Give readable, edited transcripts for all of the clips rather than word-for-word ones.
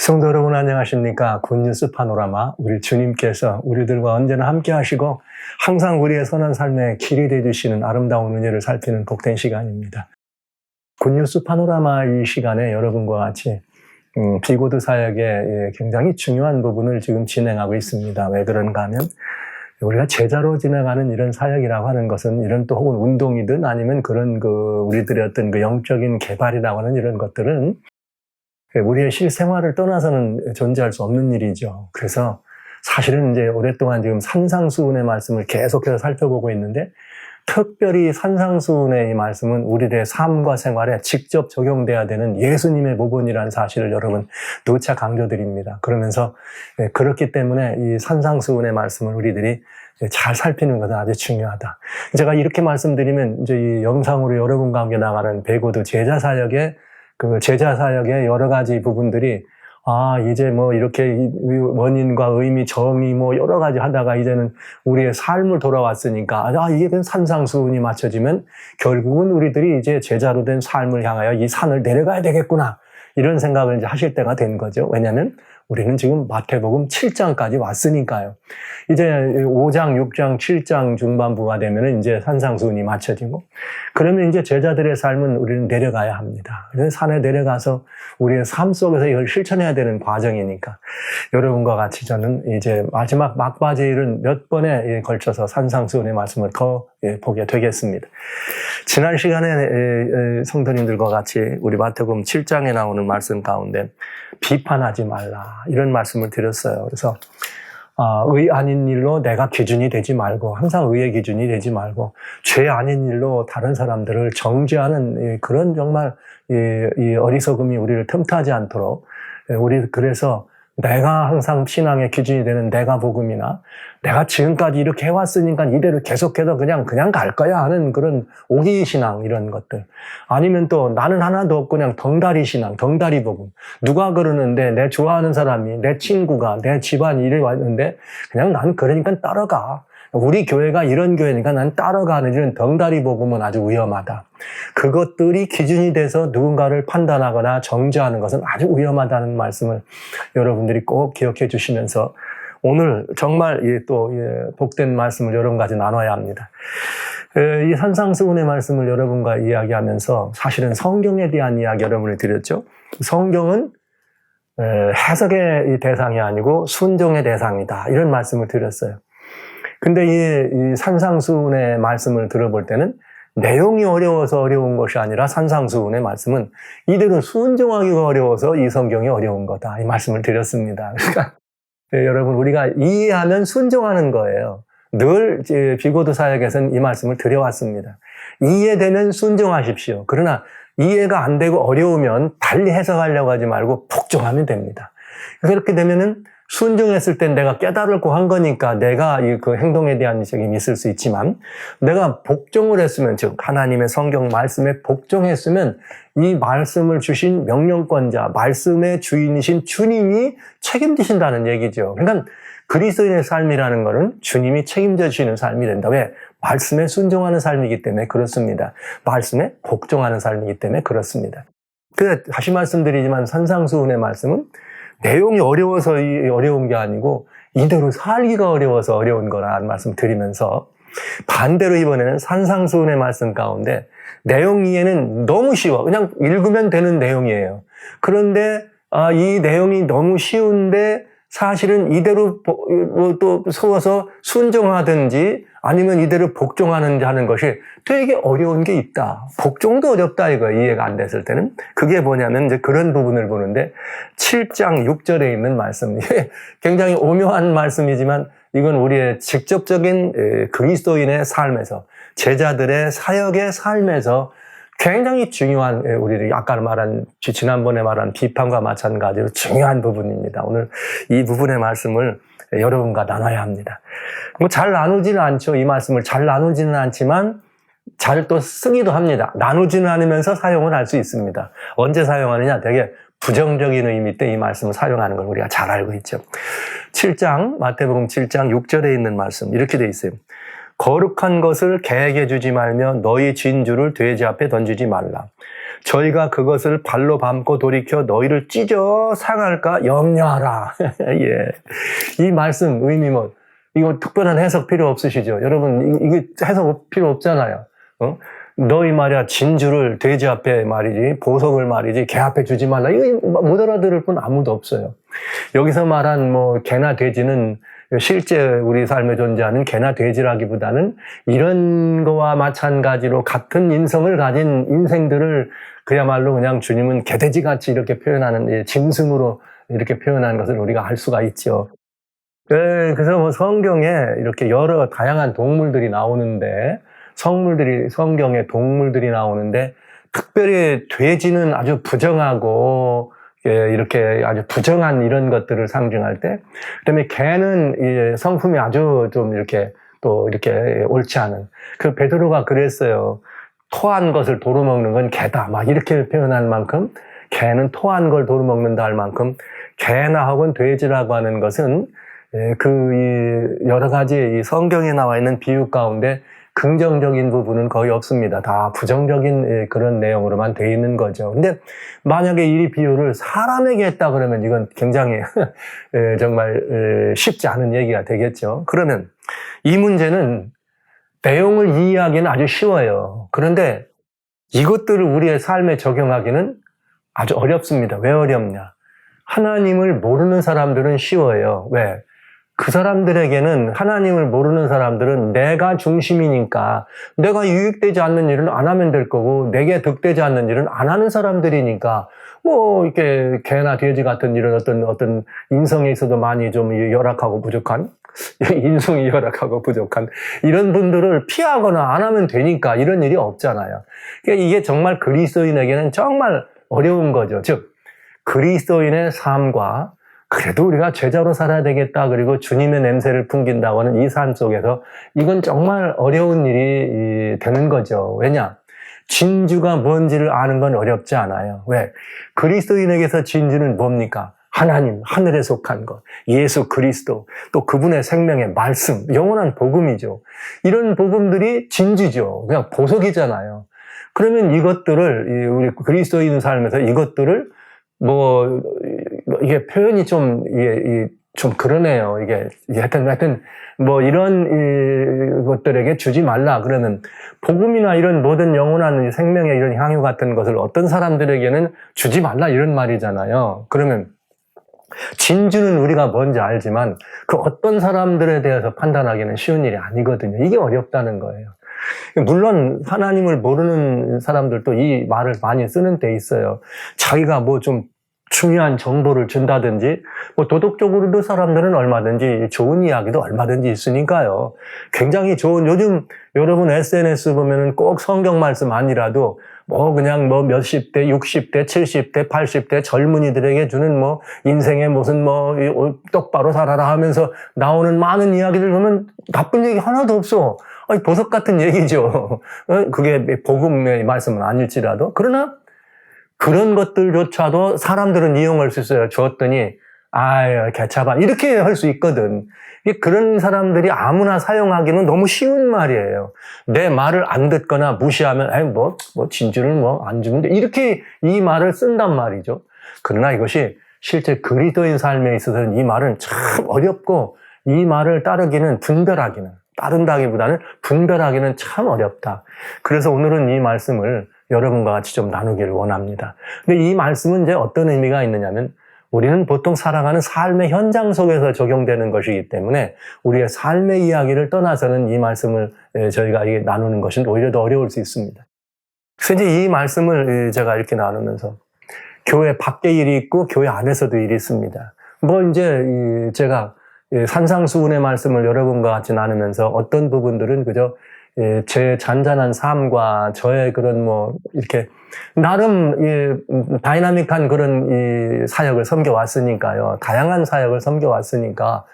성도 여러분 안녕하십니까? 굿뉴스 파노라마 우리 주님께서 우리들과 언제나 함께 하시고 항상 우리의 선한 삶의 길이 되어주시는 아름다운 은혜를 살피는 복된 시간입니다. 굿뉴스 파노라마 이 시간에 여러분과 같이 비고드 사역의 굉장히 중요한 부분을 지금 진행하고 있습니다. 왜 그런가 하면 우리가 제자로 지나가는 이런 사역이라고 하는 것은 이런 또 혹은 운동이든 아니면 그런 우리들의 어떤 영적인 개발이라고 하는 이런 것들은 우리의 실생활을 떠나서는 존재할 수 없는 일이죠. 그래서 사실은 이제 오랫동안 지금 산상수훈의 말씀을 계속해서 살펴보고 있는데 특별히 산상수훈의 이 말씀은 우리들의 삶과 생활에 직접 적용돼야 되는 예수님의 모본이라는 사실을 여러분 누차 강조드립니다. 그러면서 그렇기 때문에 이 산상수훈의 말씀을 우리들이 잘 살피는 것은 아주 중요하다. 제가 이렇게 말씀드리면 이제 이 영상으로 여러분과 함께 나가는 베고드 제자 사역의 여러 가지 부분들이 이제 이렇게 원인과 의미, 정의 여러 가지 하다가 이제는 우리의 삶을 돌아왔으니까 이게 된 산상수훈이 맞춰지면 결국은 우리들이 이제 제자로 된 삶을 향하여 이 산을 내려가야 되겠구나. 이런 생각을 이제 하실 때가 된 거죠. 왜냐하면 우리는 지금 마태복음 7장까지 왔으니까요. 이제 5장, 6장, 7장 중반부가 되면은 이제 산상수훈이 맞춰지고, 그러면 이제 제자들의 삶은 우리는 내려가야 합니다. 그래서 산에 내려가서 우리의 삶 속에서 이걸 실천해야 되는 과정이니까, 여러분과 같이 저는 이제 마지막 막바지일은 몇 번에 걸쳐서 산상수훈의 말씀을 더 보게 되겠습니다. 지난 시간에 성도님들과 같이 우리 마태복음 7장에 나오는 말씀 가운데 비판하지 말라 이런 말씀을 드렸어요. 그래서 의 아닌 일로 내가 기준이 되지 말고, 항상 의의 기준이 되지 말고 죄 아닌 일로 다른 사람들을 정죄하는 그런 정말 이 어리석음이 우리를 틈타지 않도록 우리 그래서 내가 항상 신앙의 기준이 되는 내가 복음이나 내가 지금까지 이렇게 해왔으니까 이대로 계속해서 그냥 갈 거야 하는 그런 오기 신앙 이런 것들, 아니면 또 나는 하나도 없고 그냥 덩다리 신앙, 덩다리 복음, 누가 그러는데 내 좋아하는 사람이, 내 친구가, 내 집안이 이래 왔는데 그냥 난 그러니까 따라가, 우리 교회가 이런 교회니까 난 따라가는 이런 덩다리 복음은 아주 위험하다. 그것들이 기준이 돼서 누군가를 판단하거나 정죄하는 것은 아주 위험하다는 말씀을 여러분들이 꼭 기억해 주시면서 오늘 정말 또 복된 말씀을 여러분 가지 나눠야 합니다. 이 산상수훈의 말씀을 여러분과 이야기하면서 사실은 성경에 대한 이야기 여러분을 드렸죠. 성경은 해석의 대상이 아니고 순종의 대상이다 이런 말씀을 드렸어요. 근데 이 산상수훈의 말씀을 들어볼 때는 내용이 어려워서 어려운 것이 아니라 산상수훈의 말씀은 이대로 순종하기가 어려워서 이 성경이 어려운 거다 이 말씀을 드렸습니다. 그러니까 여러분 우리가 이해하면 순종하는 거예요. 늘 비고드 사역에서는 이 말씀을 드려왔습니다. 이해되면 순종하십시오. 그러나 이해가 안 되고 어려우면 달리 해석하려고 하지 말고 복종하면 됩니다. 그렇게 되면은 순종했을 땐 내가 깨달고 한 거니까 내가 그 행동에 대한 책임이 있을 수 있지만, 내가 복종을 했으면, 즉 하나님의 성경 말씀에 복종했으면 이 말씀을 주신 명령권자, 말씀의 주인이신 주님이 책임지신다는 얘기죠. 그러니까 그리스도인의 삶이라는 것은 주님이 책임져 주시는 삶이 된다. 왜? 말씀에 순종하는 삶이기 때문에 그렇습니다. 말씀에 복종하는 삶이기 때문에 그렇습니다. 그래서 다시 말씀드리지만 산상수훈의 말씀은 내용이 어려워서 어려운 게 아니고 이대로 살기가 어려워서 어려운 거라는 말씀 드리면서, 반대로 이번에는 산상수훈의 말씀 가운데 내용 이해는 너무 쉬워. 그냥 읽으면 되는 내용이에요. 그런데 이 내용이 너무 쉬운데 사실은 이대로 또 서워서 순종하든지 아니면 이대로 복종하는지 하는 것이 되게 어려운 게 있다. 복종도 어렵다 이거 이해가 안 됐을 때는. 그게 뭐냐면 이제 그런 부분을 보는데 7장 6절에 있는 말씀. 이게 굉장히 오묘한 말씀이지만 이건 우리의 직접적인 그리스도인의 삶에서, 제자들의 사역의 삶에서 굉장히 중요한, 우리 지난번에 말한 비판과 마찬가지로 중요한 부분입니다. 오늘 이 부분의 말씀을 여러분과 나눠야 합니다. 잘 나누지는 않죠. 이 말씀을 잘 나누지는 않지만 잘 또 쓰기도 합니다. 나누지는 않으면서 사용을 할 수 있습니다. 언제 사용하느냐? 되게 부정적인 의미 때 이 말씀을 사용하는 걸 우리가 잘 알고 있죠. 마태복음 7장 6절에 있는 말씀 이렇게 돼 있어요. 거룩한 것을 개에게 주지 말며 너희 진주를 돼지 앞에 던지지 말라. 저희가 그것을 발로 밟고 돌이켜 너희를 찢어 상할까 염려하라. 예. 이 말씀 의미 이거 특별한 해석 필요 없으시죠? 여러분, 이게 해석 필요 없잖아요. 너희 말이야, 진주를 돼지 앞에 말이지, 보석을 말이지, 개 앞에 주지 말라. 이거 못 알아들을 분 아무도 없어요. 여기서 말한 개나 돼지는 실제 우리 삶에 존재하는 개나 돼지라기보다는 이런 거와 마찬가지로 같은 인성을 가진 인생들을 그야말로 그냥 주님은 개돼지같이 이렇게 표현하는, 짐승으로 이렇게 표현하는 것을 우리가 알 수가 있죠. 그래서 성경에 이렇게 여러 다양한 동물들이 나오는데, 성경에 동물들이 나오는데, 특별히 돼지는 아주 부정하고, 이렇게 아주 부정한 이런 것들을 상징할 때, 그다음에 개는 성품이 아주 좀 이렇게 또 이렇게 옳지 않은. 그 베드로가 그랬어요. 토한 것을 도루먹는 건 개다. 막 이렇게 표현할 만큼, 개는 토한 걸 도루먹는다 할 만큼, 개나 혹은 돼지라고 하는 것은 여러 가지 이 성경에 나와 있는 비유 가운데 긍정적인 부분은 거의 없습니다. 다 부정적인 그런 내용으로만 돼 있는 거죠. 근데 만약에 이 비유를 사람에게 했다 그러면 이건 굉장히 정말 쉽지 않은 얘기가 되겠죠. 그러면 이 문제는 내용을 이해하기는 아주 쉬워요. 그런데 이것들을 우리의 삶에 적용하기는 아주 어렵습니다. 왜 어렵냐? 하나님을 모르는 사람들은 쉬워요. 왜? 그 사람들에게는, 하나님을 모르는 사람들은 내가 중심이니까, 내가 유익되지 않는 일은 안 하면 될 거고, 내게 득되지 않는 일은 안 하는 사람들이니까, 이렇게 개나 돼지 같은 이런 어떤 인성에 있어도 많이 좀 열악하고 부족한, 인성이 열악하고 부족한 이런 분들을 피하거나 안 하면 되니까 이런 일이 없잖아요. 그러니까 이게 정말 그리스도인에게는 정말 어려운 거죠. 즉, 그리스도인의 삶과 그래도 우리가 제자로 살아야 되겠다, 그리고 주님의 냄새를 풍긴다고 하는 이 삶 속에서 이건 정말 어려운 일이 되는 거죠. 왜냐? 진주가 뭔지를 아는 건 어렵지 않아요. 왜? 그리스도인에게서 진주는 뭡니까? 하나님, 하늘에 속한 것, 예수 그리스도, 또 그분의 생명의 말씀, 영원한 복음이죠. 이런 복음들이 진주죠. 그냥 보석이잖아요. 그러면 이것들을, 우리 그리스도인 삶에서 이것들을 이게 표현이 좀 그러네요. 이게, 하여튼, 이런 것들에게 주지 말라. 그러면, 복음이나 이런 모든 영원한 생명의 이런 향유 같은 것을 어떤 사람들에게는 주지 말라. 이런 말이잖아요. 그러면, 진주는 우리가 뭔지 알지만, 그 어떤 사람들에 대해서 판단하기는 쉬운 일이 아니거든요. 이게 어렵다는 거예요. 물론 하나님을 모르는 사람들도 이 말을 많이 쓰는 때 있어요. 자기가 좀 중요한 정보를 준다든지, 도덕적으로도 사람들은 얼마든지 좋은 이야기도 얼마든지 있으니까요. 굉장히 좋은, 요즘 여러분 SNS 보면은 꼭 성경 말씀 아니라도 그냥 몇십 대, 60대, 70대, 80대 젊은이들에게 주는 인생의 무슨 똑바로 살아라 하면서 나오는 많은 이야기들 보면 나쁜 얘기 하나도 없어. 보석 같은 얘기죠. 그게 복음의 말씀은 아닐지라도. 그러나 그런 것들조차도 사람들은 이용할 수 있어요. 줬더니 개차반 이렇게 할 수 있거든. 그런 사람들이 아무나 사용하기는 너무 쉬운 말이에요. 내 말을 안 듣거나 무시하면 진주를 안 주면 돼, 이렇게 이 말을 쓴단 말이죠. 그러나 이것이 실제 그리스도인 삶에 있어서는 이 말은 참 어렵고, 이 말을 따른다기보다는 분별하기는 참 어렵다. 그래서 오늘은 이 말씀을 여러분과 같이 좀 나누기를 원합니다. 근데 이 말씀은 이제 어떤 의미가 있느냐면, 우리는 보통 살아가는 삶의 현장 속에서 적용되는 것이기 때문에 우리의 삶의 이야기를 떠나서는 이 말씀을 저희가 나누는 것은 오히려 더 어려울 수 있습니다. 그래서 이제 이 말씀을 제가 이렇게 나누면서 교회 밖에 일이 있고 교회 안에서도 일이 있습니다. 이제 제가 산상수훈의 말씀을 여러분과 같이 나누면서 어떤 부분들은 그저 제 잔잔한 삶과 저의 그런 이렇게 나름 다이나믹한 그런 사역을 섬겨왔으니까요. 다양한 사역을 섬겨왔으니까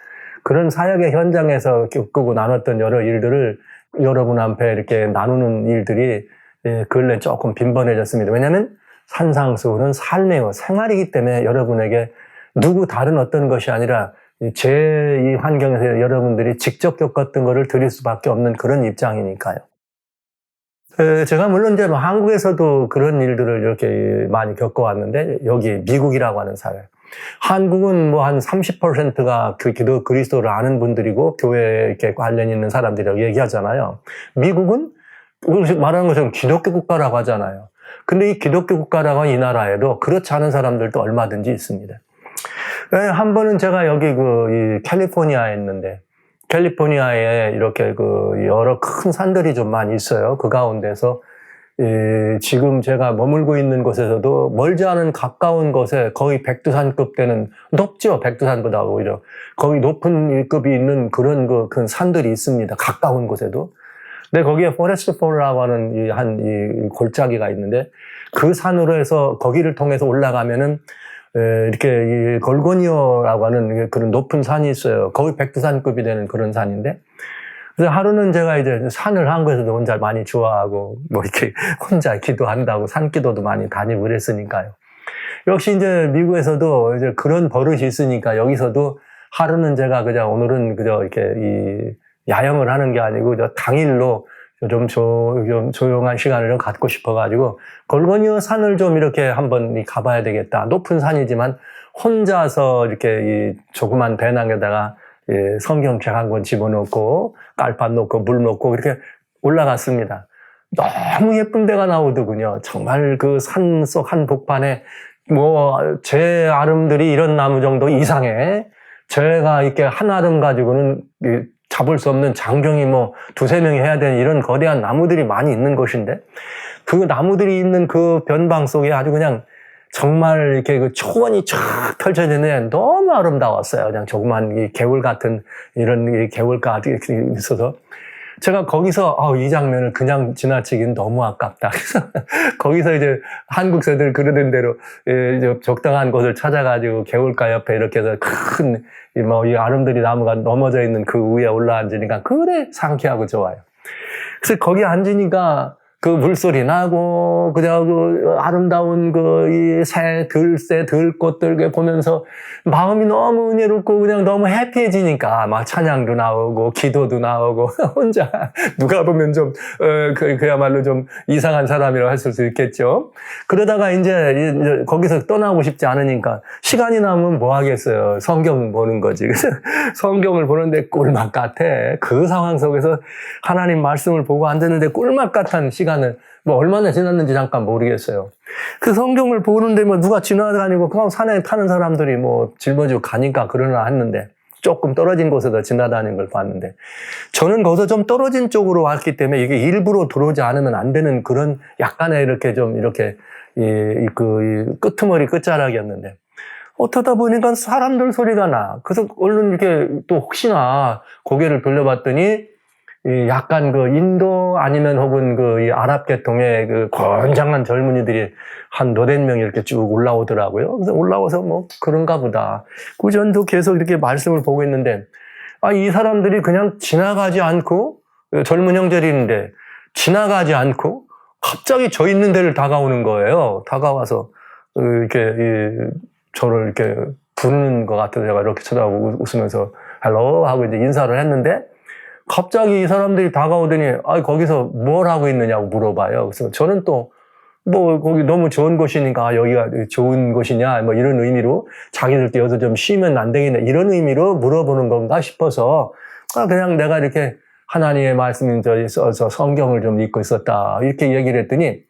그런 사역의 현장에서 겪고 나눴던 여러 일들을 여러분 앞에 이렇게 나누는 일들이 근래 조금 빈번해졌습니다. 왜냐하면 산상수훈은 삶이고 생활이기 때문에 여러분에게 누구 다른 어떤 것이 아니라 제 이 환경에서 여러분들이 직접 겪었던 것을 드릴 수밖에 없는 그런 입장이니까요. 제가 물론 이제 뭐 한국에서도 그런 일들을 이렇게 많이 겪어왔는데, 여기 미국이라고 하는 사회. 한국은 뭐 한 30%가 그 기도 그리스도를 아는 분들이고, 교회에 이렇게 관련 있는 사람들이라고 얘기하잖아요. 미국은 말하는 것처럼 기독교 국가라고 하잖아요. 근데 이 기독교 국가라고 이 나라에도 그렇지 않은 사람들도 얼마든지 있습니다. 한 번은 제가 여기 이 캘리포니아에 있는데, 캘리포니아에 이렇게 여러 큰 산들이 좀 많이 있어요. 그 가운데서 지금 제가 머물고 있는 곳에서도 멀지 않은 가까운 곳에 거의 백두산급 되는, 높죠, 백두산보다 오히려 거의 높은 급이 있는 그런 큰 산들이 있습니다. 가까운 곳에도. 근데 거기에 포레스트 폴라고 하는 이 골짜기가 있는데, 그 산으로 해서 거기를 통해서 올라가면은 이렇게 이 골고니오라고 하는 그런 높은 산이 있어요. 거의 백두산급이 되는 그런 산인데, 그래서 하루는 제가 이제 산을 한국에서도 혼자 많이 좋아하고, 뭐 이렇게 혼자 기도한다고 산기도도 많이 다니고 그랬으니까요. 역시 이제 미국에서도 이제 그런 버릇이 있으니까 여기서도 하루는 제가 그냥 오늘은 그저 이렇게 야영을 하는 게 아니고 당일로 좀 조용한 시간을 좀 갖고 싶어가지고 골고니오 산을 좀 이렇게 한번 가봐야 되겠다. 높은 산이지만 혼자서 이렇게 이 조그만 배낭에다가 성경책 한 권 집어넣고 깔판 놓고 물 놓고 이렇게 올라갔습니다. 너무 예쁜 데가 나오더군요. 정말 그 산 속 한복판에 뭐 제 아름들이 이런 나무 정도 이상해. 제가 이렇게 한 아름 가지고는 잡을 수 없는 장경이 뭐 두세 명이 해야 되는 이런 거대한 나무들이 많이 있는 곳인데, 그 나무들이 있는 그 변방 속에 아주 그냥 정말 이렇게 그 초원이 쫙 펼쳐지는데 너무 아름다웠어요. 그냥 조그만 이 개울 같은 이런 개울가 있어서 제가 거기서 이 장면을 그냥 지나치기는 너무 아깝다. 그래서 거기서 이제 한국 새들 그러는 대로 적당한 곳을 찾아가지고 개울가 옆에 이렇게 해서 큰 이 아름드리 나무가 넘어져 있는 그 위에 올라앉으니까 그래 상쾌하고 좋아요. 그래서 거기 앉으니까 그 물소리 나고, 그냥 그 아름다운 이 들꽃들 보면서 마음이 너무 은혜롭고 그냥 너무 해피해지니까 막 찬양도 나오고, 기도도 나오고, 혼자 누가 보면 좀, 그야말로 좀 이상한 사람이라고 할 수 있겠죠. 그러다가 이제 거기서 떠나고 싶지 않으니까 시간이 남으면 뭐 하겠어요. 성경 보는 거지. 그래서 성경을 보는데 꿀맛 같아. 그 상황 속에서 하나님 말씀을 보고 앉았는데 꿀맛 같은 시간을 뭐 얼마나 지났는지 잠깐 모르겠어요. 그 성경을 보는데 뭐 누가 지나다니고 그 산에 타는 사람들이 뭐 짊어지고 가니까 그러나 했는데, 조금 떨어진 곳에서 지나다니는 걸 봤는데, 저는 거기서 좀 떨어진 쪽으로 왔기 때문에 이게 일부러 들어오지 않으면 안 되는 그런 약간의 이렇게 좀 이렇게 끄트머리 끝자락이었는데, 어쩌다 보니까 사람들 소리가 나. 그래서 얼른 이렇게 또 혹시나 고개를 돌려봤더니 약간 인도 아니면 혹은 이 아랍 계통의 건장한 젊은이들이 한 너댓 명이 이렇게 쭉 올라오더라고요. 그래서 올라와서 뭐 그런가 보다. 그 전도 계속 이렇게 말씀을 보고 있는데, 이 사람들이 그냥 지나가지 않고, 젊은 형제들이 있는데 지나가지 않고 갑자기 저 있는 데를 다가오는 거예요. 다가와서 이렇게 저를 이렇게 부르는 것 같아서 제가 이렇게 쳐다보고 웃으면서 헬로 하고 이제 인사를 했는데, 갑자기 이 사람들이 다가오더니 거기서 뭘 하고 있느냐고 물어봐요. 그래서 저는 또 뭐 거기 너무 좋은 곳이니까 여기가 좋은 곳이냐 뭐 이런 의미로 자기들도 여기서 좀 쉬면 안 되겠냐 이런 의미로 물어보는 건가 싶어서 그냥 내가 이렇이 하나님의 말씀을 써서 성경을 좀 읽고 있었다 이렇게 얘기를 했더니,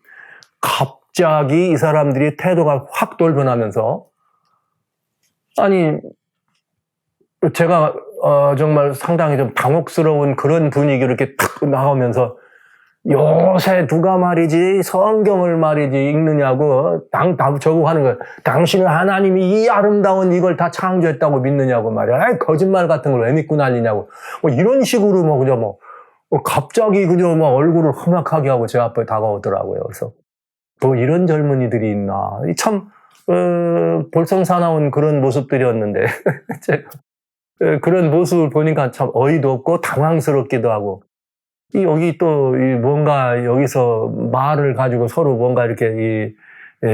갑자기 이 사람들이 태도가 확 돌변하면서, 아니 제가 정말 상당히 좀 당혹스러운 그런 분위기로 이렇게 탁 나오면서, 요새 누가 말이지 성경을 말이지 읽느냐고 저거 하는 거야. 당신은 하나님이 이 아름다운 이걸 다 창조했다고 믿느냐고 말이야. 거짓말 같은 걸 왜 믿고 난리냐고. 뭐 이런 식으로 그냥 갑자기 그냥 얼굴을 험악하게 하고 제 앞에 다가오더라고요. 그래서 뭐 이런 젊은이들이 있나. 참 볼썽사나운 그런 모습들이었는데 제가 그런 모습을 보니까 참 어이도 없고 당황스럽기도 하고, 여기 또 뭔가 여기서 말을 가지고 서로 뭔가 이렇게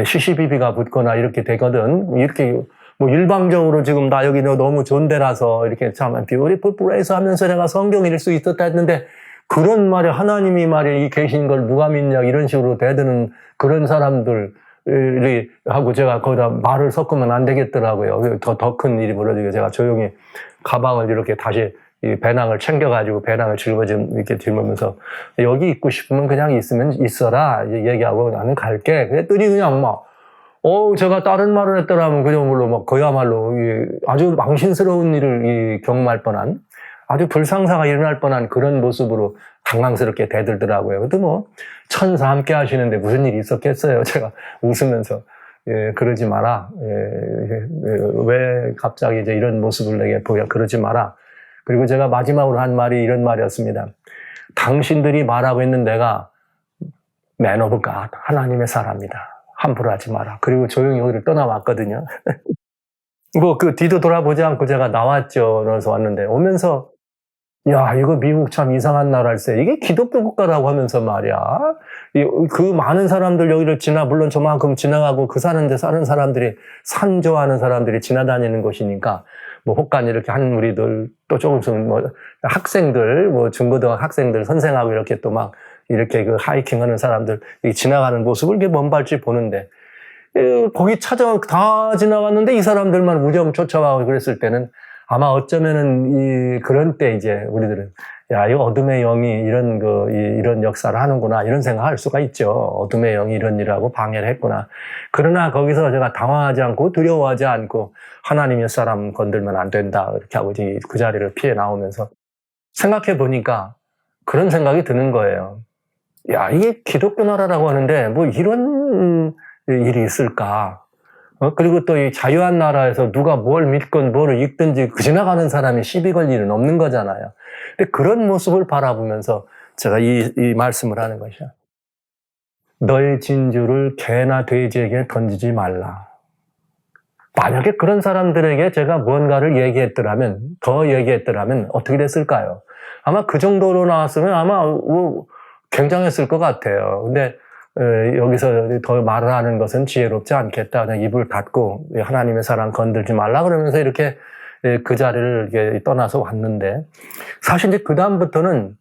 시시비비가 붙거나 이렇게 되거든. 이렇게 뭐 일방적으로 지금 나 여기 너무 좋은 데라서 이렇게 참 beautiful place 하면서 내가 성경 읽을 수 있었다 했는데, 그런 말에 하나님이 말에 이 계신 걸 누가 믿냐 이런 식으로 대드는 그런 사람들이 하고 제가 거기다 말을 섞으면 안 되겠더라고요. 더 큰 일이 벌어지고 제가 조용히 가방을 이렇게 다시 이 배낭을 챙겨가지고 배낭을 이렇게 짊으면서 여기 있고 싶으면 그냥 있으면 있어라 얘기하고 나는 갈게. 그랬더니 그냥 막 제가 다른 말을 했더라면 그야말로 막 그야말로 아주 망신스러운 일을 경험할 뻔한 아주 불상사가 일어날 뻔한 그런 모습으로 당황스럽게 대들더라고요. 그래도 뭐 천사 함께 하시는데 무슨 일이 있었겠어요. 제가 웃으면서 그러지 마라. 왜 갑자기 이제 이런 모습을 내게 보여 그러지 마라. 그리고 제가 마지막으로 한 말이 이런 말이었습니다. 당신들이 말하고 있는 내가 Man of God, 하나님의 사람이다. 함부로 하지 마라. 그리고 조용히 어디를 떠나왔거든요. 뭐 뒤도 돌아보지 않고 제가 나왔죠. 그래서 왔는데 오면서 야, 이거 미국 참 이상한 나라일세. 이게 기독교 국가라고 하면서 말이야. 그 많은 사람들 여기를 물론 저만큼 지나가고 그 사는 사람들이 산 좋아하는 사람들이 지나다니는 곳이니까 뭐 혹간 이렇게 한 우리들 또 조금씩 뭐 학생들 뭐 중고등학교 학생들 선생하고 이렇게 또 막 이렇게 하이킹 하는 사람들 지나가는 모습을 이렇게 먼발치 보는데 거기 다 지나갔는데 이 사람들만 우정 쫓아가고 그랬을 때는 아마 어쩌면은 그런 때 이제 우리들은 야, 이 어둠의 영이 이런 역사를 하는구나 이런 생각할 수가 있죠. 어둠의 영이 이런 일을 하고 방해를 했구나. 그러나 거기서 제가 당황하지 않고 두려워하지 않고 하나님의 사람 건들면 안 된다 이렇게 하고 그 자리를 피해 나오면서 생각해 보니까 그런 생각이 드는 거예요. 야, 이게 기독교 나라라고 하는데 뭐 이런 일이 있을까? 그리고 또 이 자유한 나라에서 누가 뭘 믿건 뭐를 읽든지 지나가는 사람이 시비 걸 일은 없는 거잖아요. 근데 그런 모습을 바라보면서 제가 이 말씀을 하는 것이야. 너의 진주를 개나 돼지에게 던지지 말라. 만약에 그런 사람들에게 제가 무언가를 더 얘기했더라면 어떻게 됐을까요? 아마 그 정도로 나왔으면 아마 굉장했을 것 같아요. 근데 여기서 더 말을 하는 것은 지혜롭지 않겠다. 그냥 입을 닫고 하나님의 사랑 건들지 말라 그러면서 이렇게 그 자리를 이렇게 떠나서 왔는데 사실 이제 그 다음부터는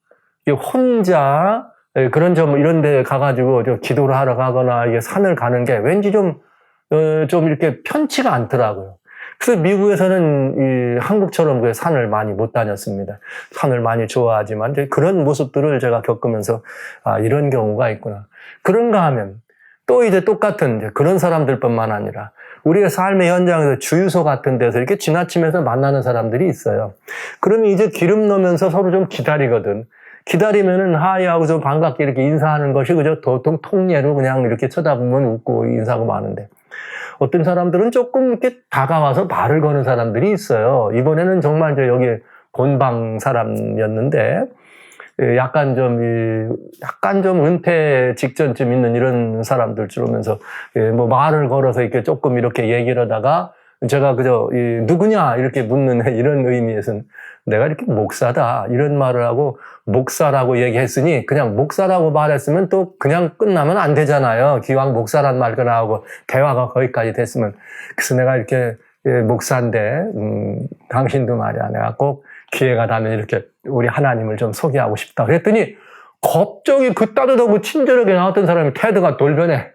혼자 그런 이런 데 가가지고 기도를 하러 가거나 이게 산을 가는 게 왠지 좀 이렇게 편치가 않더라고요. 그래서 미국에서는 한국처럼 그 산을 많이 못 다녔습니다. 산을 많이 좋아하지만 그런 모습들을 제가 겪으면서 이런 경우가 있구나. 그런가 하면 또 이제 똑같은 그런 사람들뿐만 아니라 우리의 삶의 현장에서 주유소 같은 데서 이렇게 지나치면서 만나는 사람들이 있어요. 그러면 이제 기름 넣으면서 서로 좀 기다리거든. 기다리면은 하이하고 좀 반갑게 이렇게 인사하는 것이 그저 도통 통례로 그냥 이렇게 쳐다보면 웃고 인사하고 마는데 어떤 사람들은 조금 이렇게 다가와서 말을 거는 사람들이 있어요. 이번에는 정말 여기 본방 사람이었는데 약간 좀 은퇴 직전쯤 있는 이런 사람들 들어오면서 뭐 말을 걸어서 이렇게 조금 이렇게 얘기를 하다가 제가 그저 누구냐 이렇게 묻는 이런 의미에서는 내가 이렇게 목사다 이런 말을 하고 목사라고 얘기했으니 그냥 목사라고 말했으면 또 그냥 끝나면 안 되잖아요. 기왕 목사란 말도 나오고 대화가 거기까지 됐으면 그래서 내가 이렇게 목사인데 당신도 말이야 내가 꼭 기회가 나면 이렇게 우리 하나님을 좀 소개하고 싶다 그랬더니 갑자기 그 따뜻하고 친절하게 나왔던 사람이 태도가 돌변해.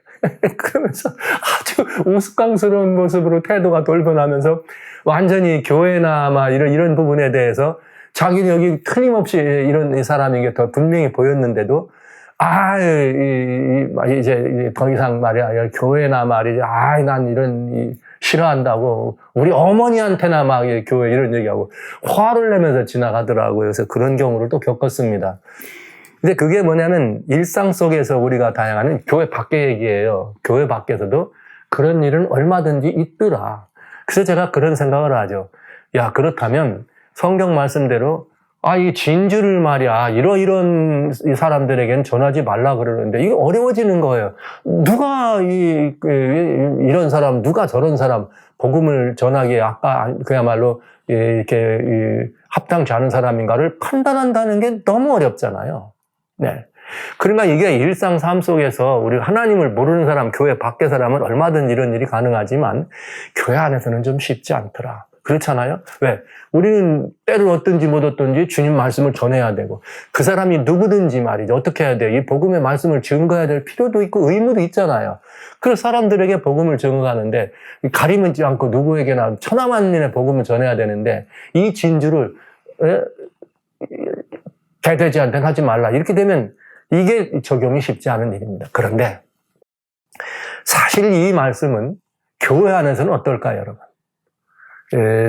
그러면서 아주 우스꽝스러운 모습으로 태도가 돌변하면서 완전히 교회나 막 이런 부분에 대해서 자기는 여기 틀림없이 이런 사람인 게 더 분명히 보였는데도 이제 더 이상 말이야 교회나 말이야 난 이런 싫어한다고 우리 어머니한테나 막 교회 이런 얘기하고 화를 내면서 지나가더라고요. 그래서 그런 경우를 또 겪었습니다. 근데 그게 뭐냐면 일상 속에서 우리가 다양한 교회 밖의 얘기예요. 교회 밖에서도 그런 일은 얼마든지 있더라. 그래서 제가 그런 생각을 하죠. 야, 그렇다면 성경 말씀대로 이 진주를 말이야 이런 사람들에게는 전하지 말라 그러는데 이게 어려워지는 거예요. 누가 이런 사람, 누가 저런 사람 복음을 전하기에 그야말로 이렇게 합당치 않은 사람인가를 판단한다는 게 너무 어렵잖아요. 네. 그러니까 이게 일상 삶 속에서 우리 하나님을 모르는 사람, 교회 밖의 사람은 얼마든 이런 일이 가능하지만 교회 안에서는 좀 쉽지 않더라. 그렇잖아요? 왜? 우리는 때를 얻든지 못 얻든지 주님 말씀을 전해야 되고, 그 사람이 누구든지 말이죠. 어떻게 해야 돼요? 이 복음의 말씀을 증거해야 될 필요도 있고 의무도 있잖아요. 그래서 사람들에게 복음을 증거하는데, 가리지 않고 누구에게나 천하만민의 복음을 전해야 되는데, 이 진주를 개돼지한테는 하지 말라. 이렇게 되면 이게 적용이 쉽지 않은 일입니다. 그런데 사실 이 말씀은 교회 안에서는 어떨까요, 여러분?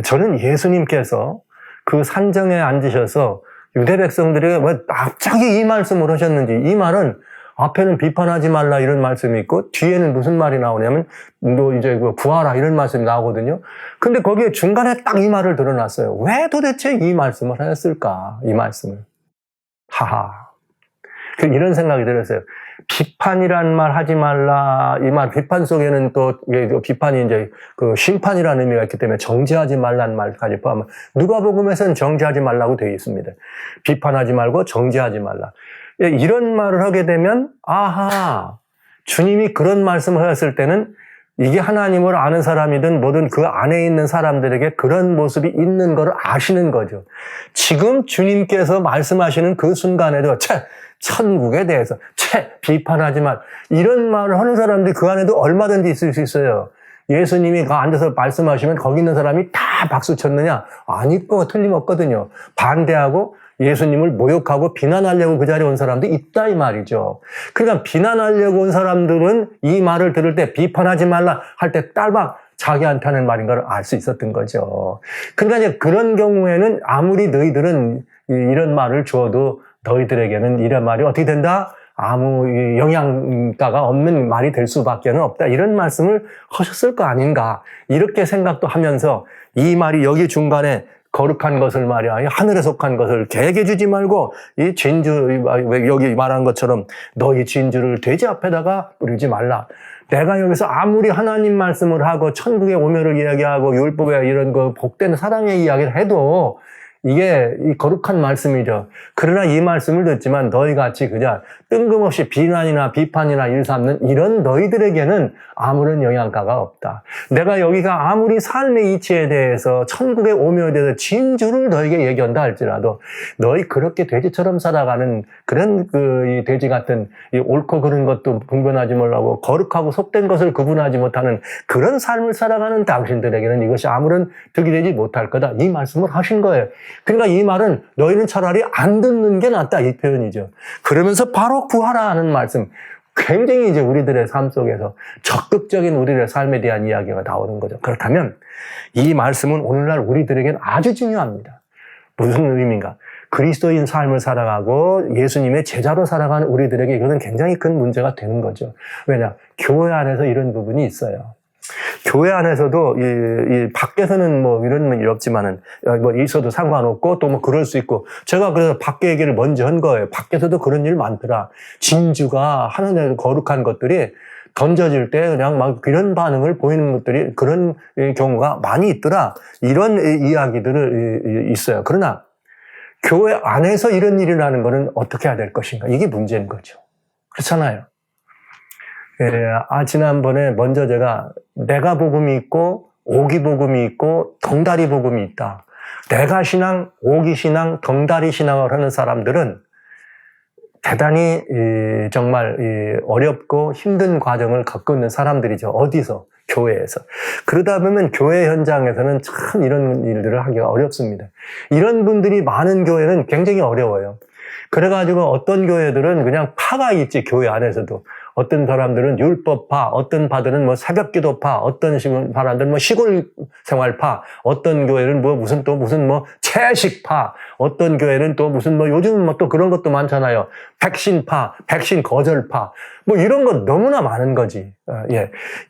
저는 예수님께서 그 산정에 앉으셔서 유대 백성들에게 왜 갑자기 이 말씀을 하셨는지, 이 말은 앞에는 비판하지 말라 이런 말씀이 있고 뒤에는 무슨 말이 나오냐면 너 이제 구하라 이런 말씀이 나오거든요. 근데 거기에 중간에 딱 이 말을 드러났어요. 왜 도대체 이 말씀을 하였을까? 이 말씀을. 하하. 이런 생각이 들었어요. 비판이란 말 하지 말라. 이 말, 비판 속에는 또, 비판이 이제 그 심판이라는 의미가 있기 때문에 정죄하지 말라는 말까지 포함하면, 누가복음에서는 정죄하지 말라고 되어 있습니다. 비판하지 말고 정죄하지 말라. 이런 말을 하게 되면, 아하, 주님이 그런 말씀을 하셨을 때는 이게 하나님을 아는 사람이든 뭐든 그 안에 있는 사람들에게 그런 모습이 있는 걸 아시는 거죠. 지금 주님께서 말씀하시는 그 순간에도 천국에 대해서 비판하지 말 이런 말을 하는 사람들이 그 안에도 얼마든지 있을 수 있어요. 예수님이 앉아서 말씀하시면 거기 있는 사람이 다 박수 쳤느냐? 아닐 거 틀림없거든요. 반대하고 예수님을 모욕하고 비난하려고 그 자리에 온 사람도 있다 이 말이죠. 그러니까 비난하려고 온 사람들은 이 말을 들을 때 비판하지 말라 할 때 딸막 자기한테 하는 말인 걸 알 수 있었던 거죠. 그러니까 이제 그런 경우에는 아무리 너희들은 이런 말을 주어도 너희들에게는 이런 말이 어떻게 된다? 아무 영향가가 없는 말이 될 수밖에 없다. 이런 말씀을 하셨을 거 아닌가. 이렇게 생각도 하면서 이 말이 여기 중간에 거룩한 것을 말이야. 하늘에 속한 것을 개에게 주지 말고 이 진주, 여기 말한 것처럼 너희 진주를 돼지 앞에다가 뿌리지 말라. 내가 여기서 아무리 하나님 말씀을 하고 천국의 오멸을 이야기하고 율법의 이런 거 복된 사랑의 이야기를 해도 이게 이 거룩한 말씀이죠. 그러나 이 말씀을 듣지만 너희같이 그냥 뜬금없이 비난이나 비판이나 일삼는 이런 너희들에게는 아무런 영향가가 없다. 내가 여기가 아무리 삶의 이치에 대해서 천국의 오묘에 대해서 진주를 너에게 얘기한다 할지라도 너희 그렇게 돼지처럼 살아가는 그런 이 돼지 같은 이 옳고 그른 것도 분별하지 못하고 거룩하고 속된 것을 구분하지 못하는 그런 삶을 살아가는 당신들에게는 이것이 아무런 득이 되지 못할 거다. 이 말씀을 하신 거예요. 그러니까 이 말은 너희는 차라리 안 듣는 게 낫다 이 표현이죠. 그러면서 바로 구하라 하는 말씀. 굉장히 이제 우리들의 삶 속에서 적극적인 우리들의 삶에 대한 이야기가 나오는 거죠. 그렇다면 이 말씀은 오늘날 우리들에게는 아주 중요합니다. 무슨 의미인가? 그리스도인 삶을 살아가고 예수님의 제자로 살아가는 우리들에게 이것은 굉장히 큰 문제가 되는 거죠. 왜냐? 교회 안에서 이런 부분이 있어요. 교회 안에서도 이 밖에서는 뭐 이런 일이 없지만은 뭐 있어도 상관없고 또 뭐 그럴 수 있고 제가 그래서 밖에 얘기를 먼저 한 거예요. 밖에서도 그런 일 많더라. 진주가 하늘에 거룩한 것들이 던져질 때 그냥 막 이런 반응을 보이는 것들이 그런 경우가 많이 있더라. 이런 이야기들을 있어요. 그러나 교회 안에서 이런 일이 나는 거는 어떻게 해야 될 것인가? 이게 문제인 거죠. 그렇잖아요. 지난번에 먼저 제가 내가 복음이 있고 오기 복음이 있고 덩다리 복음이 있다. 내가 신앙, 오기 신앙, 덩다리 신앙을 하는 사람들은 대단히 정말 어렵고 힘든 과정을 겪고 있는 사람들이죠. 어디서? 교회에서. 그러다 보면 교회 현장에서는 참 이런 일들을 하기가 어렵습니다. 이런 분들이 많은 교회는 굉장히 어려워요. 그래가지고 어떤 교회들은 그냥 파가 있지, 교회 안에서도. 어떤 사람들은 율법파, 어떤 파들은 뭐 새벽기도파, 어떤 사람들은 뭐 시골 생활파, 어떤 교회는 뭐 무슨 채식파, 어떤 교회는 또 무슨 요즘은 뭐 또 그런 것도 많잖아요. 백신파, 백신 거절파, 뭐 이런 것 너무나 많은 거지.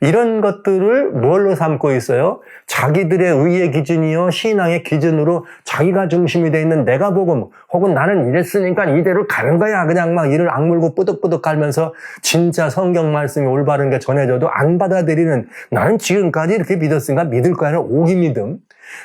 이런 것들을 뭘로 삼고 있어요? 자기들의 의의 기준이요, 신앙의 기준으로 자기가 중심이 돼 있는 내가 복음, 혹은 나는 이랬으니까 이대로 가는 거야. 그냥 막 이를 악물고 뿌득뿌득 갈면서 진짜 성경 말씀이 올바른 게 전해져도 안 받아들이는, 나는 지금까지 이렇게 믿었으니까 믿을 거야는 오기 믿음.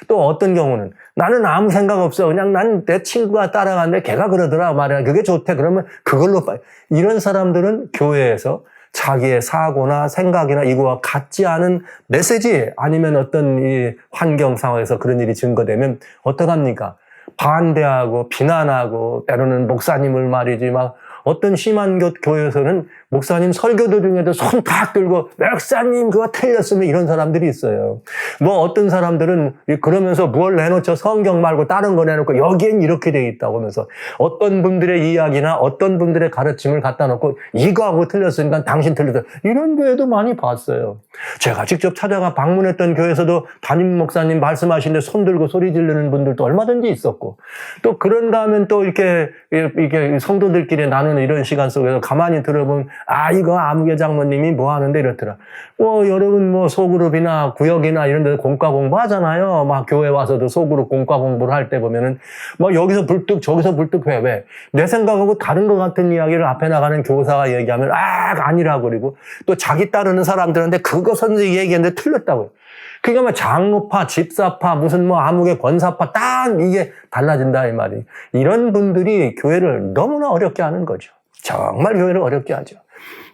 또 어떤 경우는 나는 아무 생각 없어. 그냥 난 내 친구가 따라가는데 걔가 그러더라 말이야. 그게 좋대. 그러면 그걸로 이런 사람들은 교회에서 자기의 사고나 생각이나 이거와 같지 않은 메시지 아니면 어떤 이 환경 상황에서 그런 일이 증거되면 어떡합니까? 반대하고 비난하고 때로는 목사님을 말이지 막 어떤 심한 교회에서는 목사님 설교도 중에도 손 딱 들고 목사님 그거 틀렸으면 이런 사람들이 있어요. 뭐 어떤 사람들은 그러면서 뭘 내놓죠. 성경 말고 다른 거 내놓고 여기엔 이렇게 돼 있다고 하면서 어떤 분들의 이야기나 어떤 분들의 가르침을 갖다 놓고 이거하고 틀렸으니까 당신 틀렸다. 이런 교회도 많이 봤어요. 제가 직접 찾아가 방문했던 교회에서도 담임 목사님 말씀하시는데 손 들고 소리 지르는 분들도 얼마든지 있었고 또 그런가 하면 또 이렇게 성도들끼리 나누는 이런 시간 속에서 가만히 들어보면 이거 아무개 장로님이 뭐 하는데 이렇더라. 여러분 소그룹이나 구역이나 이런 데서 공과 공부 하잖아요. 막 교회 와서도 소그룹 공과 공부를 할 때 보면은 여기서 불뚝 저기서 불뚝 왜? 내 생각하고 다른 것 같은 이야기를 앞에 나가는 교사가 얘기하면 아니라고 그리고 또 자기 따르는 사람들한테 그거 선생님이 얘기했는데 틀렸다고요. 그러니까 장로파, 집사파, 무슨 아무개 권사파 딱 이게 달라진다 이 말이. 이런 분들이 교회를 너무나 어렵게 하는 거죠. 정말 교회를 어렵게 하죠.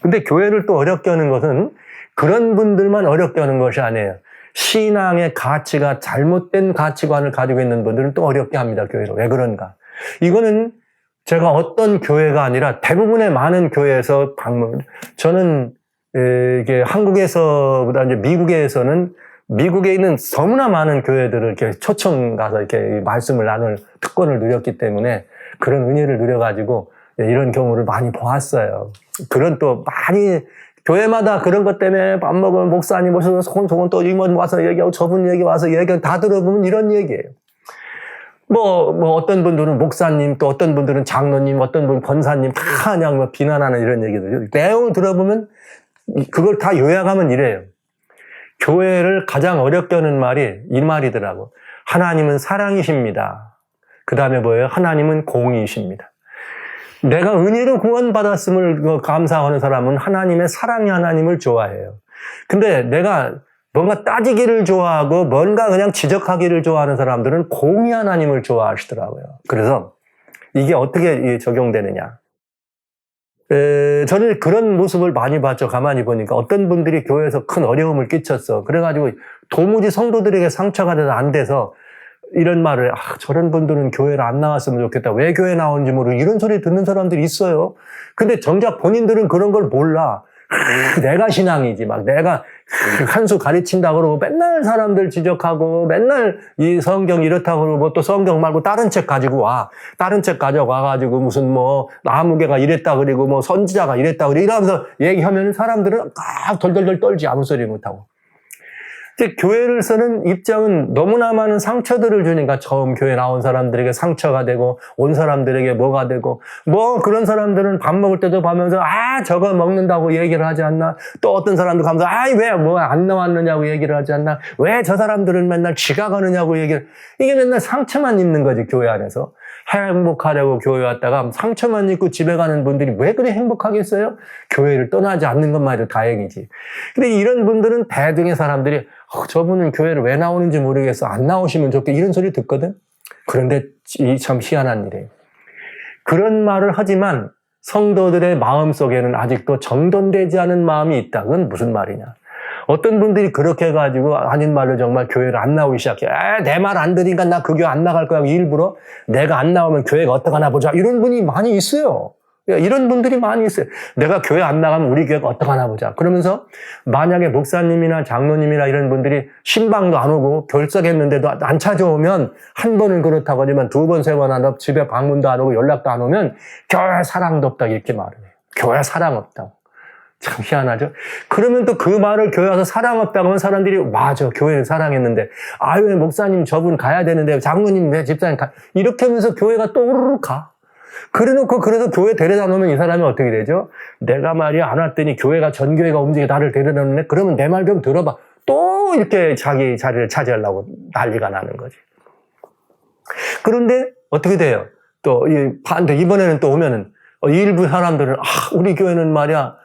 근데 교회를 또 어렵게 하는 것은 그런 분들만 어렵게 하는 것이 아니에요. 신앙의 가치가 잘못된 가치관을 가지고 있는 분들은 또 어렵게 합니다, 교회를. 왜 그런가? 이거는 제가 어떤 교회가 아니라 대부분의 많은 교회에서 저는 이게 한국에서보다 이제 미국에서는 미국에 있는 너무나 많은 교회들을 이렇게 초청 가서 이렇게 말씀을 나눌 특권을 누렸기 때문에 그런 은혜를 누려가지고 이런 경우를 많이 보았어요. 그런 또 많이 교회마다 그런 것 때문에 밥 먹으면 목사님 오셔서 저건 또 이모 와서 얘기하고 저분 얘기 와서 얘기하고 다 들어보면 이런 얘기예요. 어떤 분들은 목사님, 또 어떤 분들은 장로님, 어떤 분은 권사님 다 그냥 비난하는 이런 얘기들. 내용을 들어보면 그걸 다 요약하면 이래요. 교회를 가장 어렵게 하는 말이 이 말이더라고. 하나님은 사랑이십니다. 그 다음에 뭐예요? 하나님은 공의이십니다. 내가 은혜로 구원받았음을 감사하는 사람은 하나님의 사랑의 하나님을 좋아해요. 근데 내가 뭔가 따지기를 좋아하고 뭔가 그냥 지적하기를 좋아하는 사람들은 공의 하나님을 좋아하시더라고요. 그래서 이게 어떻게 적용되느냐. 저는 그런 모습을 많이 봤죠. 가만히 보니까 어떤 분들이 교회에서 큰 어려움을 끼쳤어. 그래가지고 도무지 성도들에게 상처가 돼서 안 돼서 이런 말을 저런 분들은 교회를 안 나왔으면 좋겠다. 왜 교회 나오는지 모르고 이런 소리 듣는 사람들이 있어요. 근데 정작 본인들은 그런 걸 몰라. 내가 신앙이지. 내가 한 수 가르친다 그러고 맨날 사람들 지적하고 맨날 이 성경 이렇다고 그러고 또 성경 말고 다른 책 가지고 와. 다른 책 가져와가지고 무슨 아무개가 이랬다 그리고 선지자가 이랬다 그리고 이러면서 얘기하면 사람들은 덜덜덜 떨지 아무 소리 못하고. 교회를 쓰는 입장은 너무나 많은 상처들을 주니까 처음 교회 나온 사람들에게 상처가 되고 온 사람들에게 뭐가 되고 그런 사람들은 밥 먹을 때도 보면서 저거 먹는다고 얘기를 하지 않나 또 어떤 사람들 가면서 왜 안 나왔느냐고 얘기를 하지 않나 왜 저 사람들은 맨날 지각하느냐고 얘기를 이게 맨날 상처만 입는 거지 교회 안에서 행복하려고 교회 왔다가 상처만 입고 집에 가는 분들이 왜 그래 행복하겠어요? 교회를 떠나지 않는 것만 해도 다행이지. 근데 이런 분들은 대등의 사람들이 저분은 교회를 왜 나오는지 모르겠어. 안 나오시면 좋겠다. 이런 소리 듣거든. 그런데 참 희한한 일이에요. 그런 말을 하지만 성도들의 마음속에는 아직도 정돈되지 않은 마음이 있다. 그건 무슨 말이냐. 어떤 분들이 그렇게 해가지고 아닌 말로 정말 교회를 안 나오기 시작해. 내 말 안 들으니까 나 그 교회 안 나갈 거야. 일부러 내가 안 나오면 교회가 어떡하나 보자. 이런 분이 많이 있어요. 이런 분들이 많이 있어요. 내가 교회 안 나가면 우리 교회가 어떡하나 보자. 그러면서 만약에 목사님이나 장로님이나 이런 분들이 신방도 안 오고 결석했는데도 안 찾아오면 한 번은 그렇다고 하지만 두 번, 세 번 안 오고 집에 방문도 안 오고 연락도 안 오면 교회 사랑도 없다 이렇게 말을 해요. 교회 사랑 없다고. 참 희한하죠? 그러면 또 그 말을 교회 와서 사랑 없다고 하면 사람들이 맞아 교회를 사랑했는데 왜 목사님 저분 가야 되는데 장로님 왜 집사님 이렇게 하면서 교회가 또 오르르 가. 그래놓고 그래서 교회 데려다 놓으면 이 사람이 어떻게 되죠? 내가 말이야 안 왔더니 교회가 전교회가 움직여 나를 데려다 놓네. 그러면 내 말 좀 들어봐. 또 이렇게 자기 자리를 차지하려고 난리가 나는 거지. 그런데 어떻게 돼요? 또 반대 이번에는 또 오면은 일부 사람들은 우리 교회는 말이야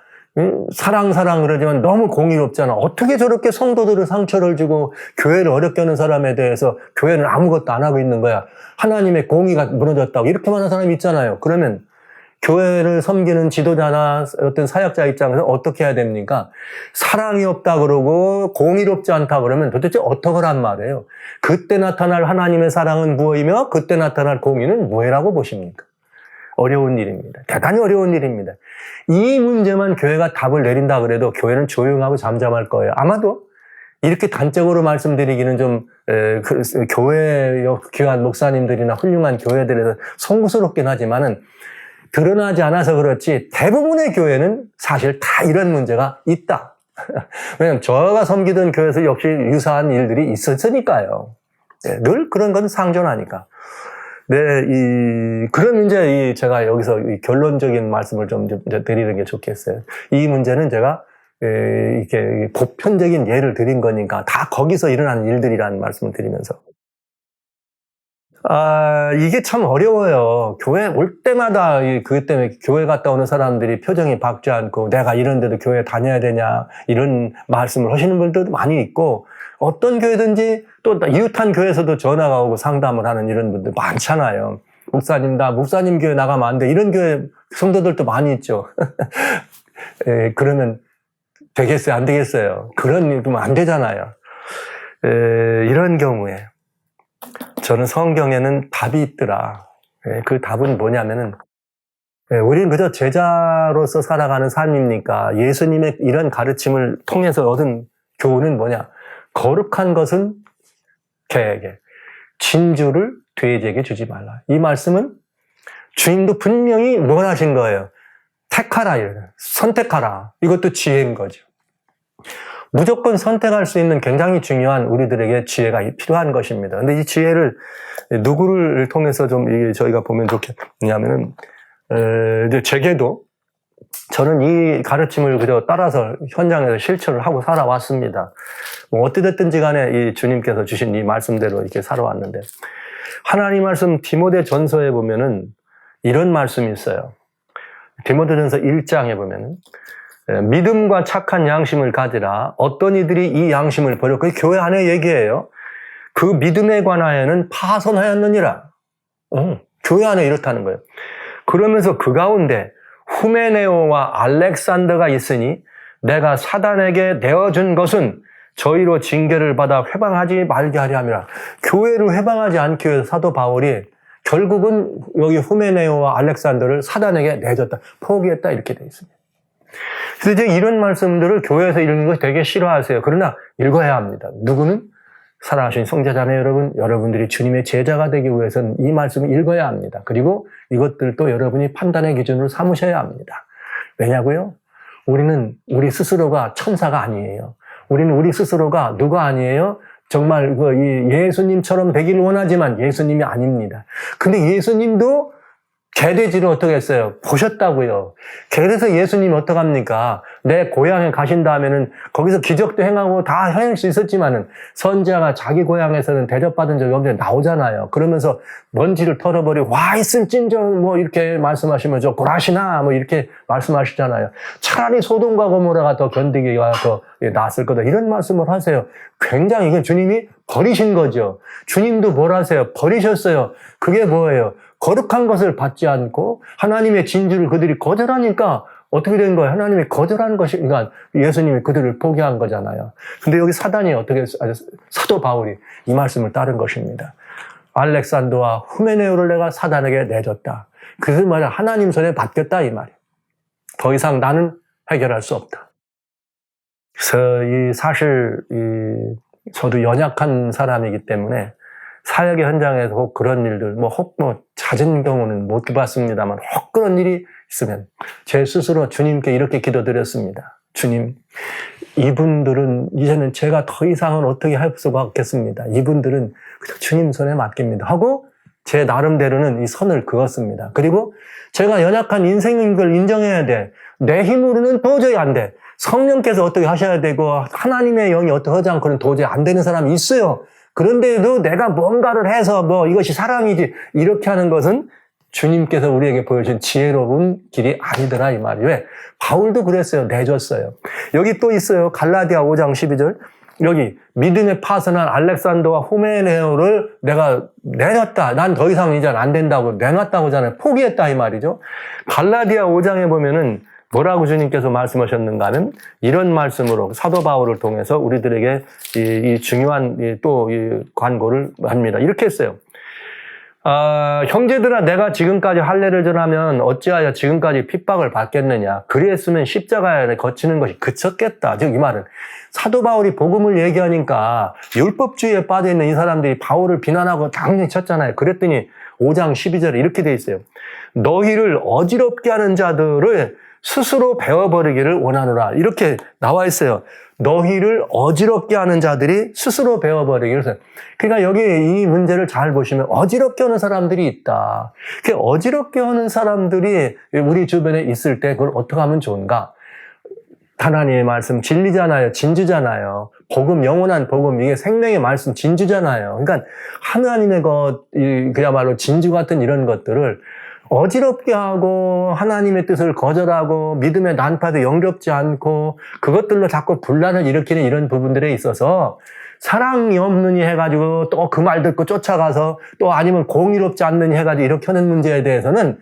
사랑 그러지만 너무 공의롭잖아. 어떻게 저렇게 성도들을 상처를 주고 교회를 어렵게 하는 사람에 대해서 교회는 아무것도 안 하고 있는 거야. 하나님의 공의가 무너졌다고 이렇게 말하는 사람이 있잖아요. 그러면 교회를 섬기는 지도자나 어떤 사역자 입장에서 어떻게 해야 됩니까? 사랑이 없다 그러고 공의롭지 않다 그러면 도대체 어떡하란 말이에요? 그때 나타날 하나님의 사랑은 무엇이며 그때 나타날 공의는 뭐라고 보십니까? 어려운 일입니다. 대단히 어려운 일입니다. 이 문제만 교회가 답을 내린다 그래도 교회는 조용하고 잠잠할 거예요. 아마도 이렇게 단적으로 말씀드리기는 좀 교회 귀한 목사님들이나 훌륭한 교회들에서 송구스럽긴 하지만은 드러나지 않아서 그렇지 대부분의 교회는 사실 다 이런 문제가 있다. 왜냐하면 저가 섬기던 교회에서 역시 유사한 일들이 있었으니까요. 네, 늘 그런 건 상존하니까. 네, 그럼 이제 제가 여기서 결론적인 말씀을 좀 드리는 게 좋겠어요. 이 문제는 제가 이렇게 보편적인 예를 드린 거니까 다 거기서 일어나는 일들이라는 말씀을 드리면서. 이게 참 어려워요. 교회 올 때마다 그것 때문에 교회 갔다 오는 사람들이 표정이 밝지 않고 내가 이런데도 교회 다녀야 되냐 이런 말씀을 하시는 분들도 많이 있고 어떤 교회든지 또 이웃한 교회에서도 전화가 오고 상담을 하는 이런 분들 많잖아요. 목사님, 나 목사님 교회 나가면 안 돼. 이런 교회 성도들도 많이 있죠. 그러면 되겠어요? 안 되겠어요? 그런 일도 안 되잖아요. 이런 경우에 저는 성경에는 답이 있더라. 그 답은 뭐냐면은 우리는 그저 제자로서 살아가는 삶입니까? 예수님의 이런 가르침을 통해서 얻은 교훈은 뭐냐? 거룩한 것은 개에게, 진주를 돼지에게 주지 말라. 이 말씀은 주님도 분명히 뭘 하신 거예요? 택하라, 선택하라. 이것도 지혜인 거죠. 무조건 선택할 수 있는 굉장히 중요한 우리들에게 지혜가 필요한 것입니다. 근데 이 지혜를 누구를 통해서 좀 저희가 보면 좋겠냐면은, 제게도 저는 이 가르침을 그저 따라서 현장에서 실천을 하고 살아왔습니다. 뭐 어찌됐든지 간에 이 주님께서 주신 이 말씀대로 이렇게 살아왔는데, 하나님 말씀 디모데 전서에 보면은 이런 말씀이 있어요. 디모데 전서 1장에 보면은, 믿음과 착한 양심을 가지라. 어떤 이들이 이 양심을 버려. 그게 교회 안에 얘기예요. 그 믿음에 관하여는 파손하였느니라. 교회 안에 이렇다는 거예요. 그러면서 그 가운데 후메네오와 알렉산더가 있으니 내가 사단에게 내어준 것은 저희로 징계를 받아 회방하지 말게 하려 함이라. 교회를 회방하지 않기 위해서 사도 바울이 결국은 여기 후메네오와 알렉산더를 사단에게 내줬다. 포기했다. 이렇게 되어 있습니다. 그래서 이제 이런 말씀들을 교회에서 읽는 거 되게 싫어하세요. 그러나 읽어야 합니다. 누구는? 사랑하신 성자자매 여러분, 여러분들이 주님의 제자가 되기 위해서는 이 말씀을 읽어야 합니다. 그리고 이것들도 여러분이 판단의 기준으로 삼으셔야 합니다. 왜냐고요? 우리는 우리 스스로가 천사가 아니에요. 우리는 우리 스스로가 누가 아니에요? 정말 예수님처럼 되기를 원하지만 예수님이 아닙니다. 근데 예수님도 개돼지를 어떻게 했어요? 보셨다고요. 그래서 예수님 어떡합니까? 내 고향에 가신 다음에는 거기서 기적도 행하고 다 행할 수 있었지만은 선지자가 자기 고향에서는 대접받은 적이 없는데 나오잖아요. 그러면서 먼지를 털어버리고 와 있을진정 뭐 이렇게 말씀하시면서 고라시나 뭐 이렇게 말씀하시잖아요. 차라리 소돔과 고모라가 더 견디기가 더 낫을 거다. 이런 말씀을 하세요. 굉장히 이건 주님이 버리신 거죠. 주님도 뭘 하세요? 버리셨어요. 그게 뭐예요? 거룩한 것을 받지 않고 하나님의 진주를 그들이 거절하니까 어떻게 된 거예요? 하나님이 거절한 것이, 그러니까 예수님이 그들을 포기한 거잖아요. 근데 여기 사단이 어떻게, 사도 바울이 이 말씀을 따른 것입니다. 알렉산더와 후메네오를 내가 사단에게 내줬다. 그래서 말이야, 하나님 손에 맡겼다, 이 말이에요. 더 이상 나는 해결할 수 없다. 그래서 사실 저도 연약한 사람이기 때문에 사역의 현장에서 혹 그런 일들, 혹 잦은 경우는 못 봤습니다만, 혹 그런 일이 있으면, 제 스스로 주님께 이렇게 기도드렸습니다. 주님, 이분들은 이제는 제가 더 이상은 어떻게 할 수가 없겠습니다. 이분들은 그냥 주님 손에 맡깁니다. 하고, 제 나름대로는 이 선을 그었습니다. 그리고 제가 연약한 인생인 걸 인정해야 돼. 내 힘으로는 도저히 안 돼. 성령께서 어떻게 하셔야 되고, 하나님의 영이 어떻게 하지 않고는 도저히 안 되는 사람이 있어요. 그런데도 내가 뭔가를 해서 이것이 사랑이지 이렇게 하는 것은 주님께서 우리에게 보여준 지혜로운 길이 아니더라 이 말이에요. 왜? 바울도 그랬어요. 내줬어요. 여기 또 있어요. 갈라디아 5장 12절. 여기 믿음에 파선한 알렉산더와 후메네오를 내가 내렸다. 난 더 이상 이제 안 된다고 내놨다고 하잖아요. 포기했다 이 말이죠. 갈라디아 5장에 보면은 뭐라고 주님께서 말씀하셨는가 하면 이런 말씀으로 사도 바울을 통해서 우리들에게 이 중요한 또 이 관고를 합니다. 이렇게 했어요. 형제들아 내가 지금까지 할례를 전하면 어찌하여 지금까지 핍박을 받겠느냐. 그리했으면 십자가에 거치는 것이 그쳤겠다. 즉 이 말은 사도 바울이 복음을 얘기하니까 율법주의에 빠져있는 이 사람들이 바울을 비난하고 당연히 쳤잖아요. 그랬더니 5장 12절에 이렇게 돼 있어요. 너희를 어지럽게 하는 자들을 스스로 배워버리기를 원하노라. 이렇게 나와 있어요. 너희를 어지럽게 하는 자들이 스스로 배워버리기를. 그러니까 여기 이 문제를 잘 보시면 어지럽게 하는 사람들이 있다. 그 어지럽게 하는 사람들이 우리 주변에 있을 때 그걸 어떻게 하면 좋은가? 하나님의 말씀 진리잖아요. 진주잖아요. 복음, 영원한 복음, 이게 생명의 말씀 진주잖아요. 그러니까 하나님의 그야말로 진주 같은 이런 것들을 어지럽게 하고 하나님의 뜻을 거절하고 믿음의 난파도 영렵지 않고 그것들로 자꾸 분란을 일으키는 이런 부분들에 있어서 사랑이 없느니 해가지고 또 그 말 듣고 쫓아가서 또 아니면 공의롭지 않느니 해가지고 이렇게 하는 문제에 대해서는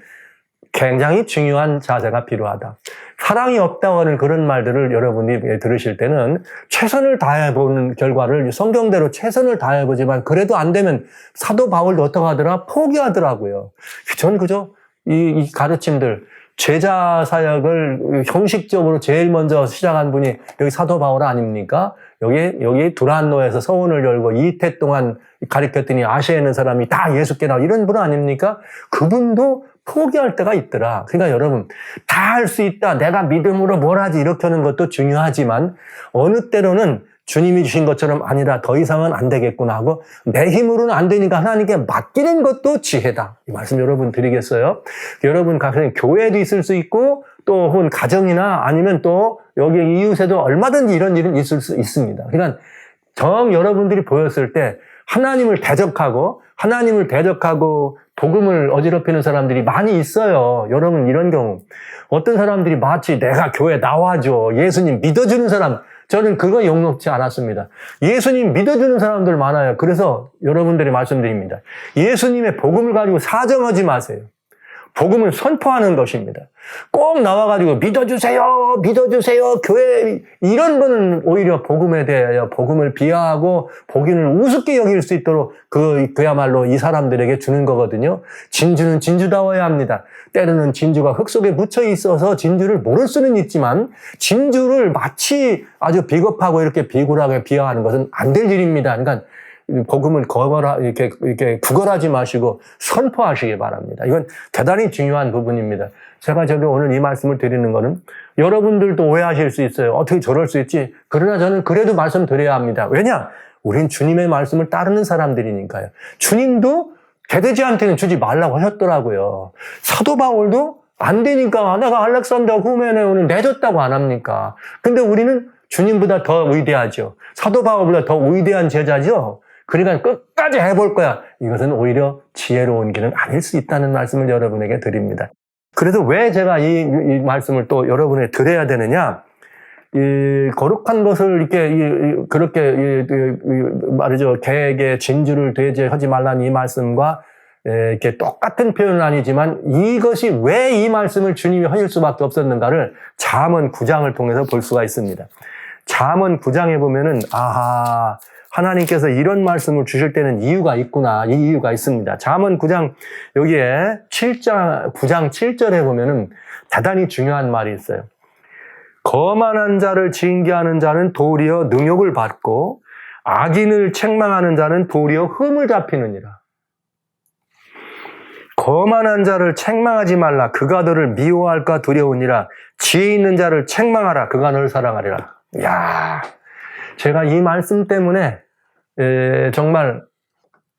굉장히 중요한 자세가 필요하다. 사랑이 없다고 하는 그런 말들을 여러분이 들으실 때는 최선을 다해보는 결과를 성경대로 최선을 다해보지만 그래도 안 되면 사도 바울도 어떻게 하더라? 포기하더라고요. 전 그저 이 가르침들, 제자 사역을 형식적으로 제일 먼저 시작한 분이 여기 사도 바울 아닙니까? 여기 두란노에서 서원을 열고 2태 동안 가르쳤더니 아시아에 있는 사람이 다 예수께 나와 이런 분 아닙니까? 그분도 포기할 때가 있더라. 그러니까 여러분, 다 할 수 있다. 내가 믿음으로 뭘 하지. 이렇게 하는 것도 중요하지만 어느 때로는 주님이 주신 것처럼 아니라 더 이상은 안 되겠구나 하고 내 힘으로는 안 되니까 하나님께 맡기는 것도 지혜다. 이 말씀 여러분 드리겠어요. 여러분 가끔 교회도 있을 수 있고 또 혹은 가정이나 아니면 또 여기 이웃에도 얼마든지 이런 일은 있을 수 있습니다. 그러니까 여러분들이 보였을 때 하나님을 대적하고 복음을 어지럽히는 사람들이 많이 있어요. 여러분 이런 경우 어떤 사람들이 마치 내가 교회 나와줘 예수님 믿어주는 사람 저는 그거 용납치 않았습니다. 예수님 믿어주는 사람들 많아요. 그래서 여러분들이 말씀드립니다. 예수님의 복음을 가지고 사정하지 마세요. 복음을 선포하는 것입니다. 꼭 나와가지고 믿어주세요, 교회 이런 거는 오히려 복음에 대하여 복음을 비하하고 복음을 우습게 여길 수 있도록 그야말로 이 사람들에게 주는 거거든요. 진주는 진주다워야 합니다. 때로는 진주가 흙 속에 묻혀 있어서 진주를 모를 수는 있지만 진주를 마치 아주 비겁하고 이렇게 비굴하게 비하하는 것은 안 될 일입니다. 그러니까 복음을 이렇게 구걸하지 마시고 선포하시기 바랍니다. 이건 대단히 중요한 부분입니다. 제가 오늘 이 말씀을 드리는 거는 여러분들도 오해하실 수 있어요. 어떻게 저럴 수 있지? 그러나 저는 그래도 말씀드려야 합니다. 왜냐? 우린 주님의 말씀을 따르는 사람들이니까요. 주님도 대대지한테는 주지 말라고 하셨더라고요. 사도 바울도 안 되니까 내가 알렉산더 후메네오는 내줬다고 안 합니까? 근데 우리는 주님보다 더 위대하죠. 사도 바울보다 더 위대한 제자죠. 그러니까 끝까지 해볼 거야. 이것은 오히려 지혜로운 길은 아닐 수 있다는 말씀을 여러분에게 드립니다. 그래서 왜 제가 이 말씀을 또 여러분에게 드려야 되느냐? 이 거룩한 것을 그렇게 말이죠. 개에게 진주를 대제하지 말라는 이 말씀과 이렇게 똑같은 표현은 아니지만 이것이 왜 이 말씀을 주님이 하실 수밖에 없었는가를 잠언 9장을 통해서 볼 수가 있습니다. 잠언 9장에 보면은 하나님께서 이런 말씀을 주실 때는 이유가 있구나. 이 이유가 있습니다. 잠언 9장 여기에 9장 7절에 보면은 대단히 중요한 말이 있어요. 거만한 자를 징계하는 자는 도리어 능욕을 받고 악인을 책망하는 자는 도리어 흠을 잡히느니라. 거만한 자를 책망하지 말라. 그가 너를 미워할까 두려우니라. 지혜 있는 자를 책망하라. 그가 너를 사랑하리라. 이야, 제가 이 말씀 때문에 정말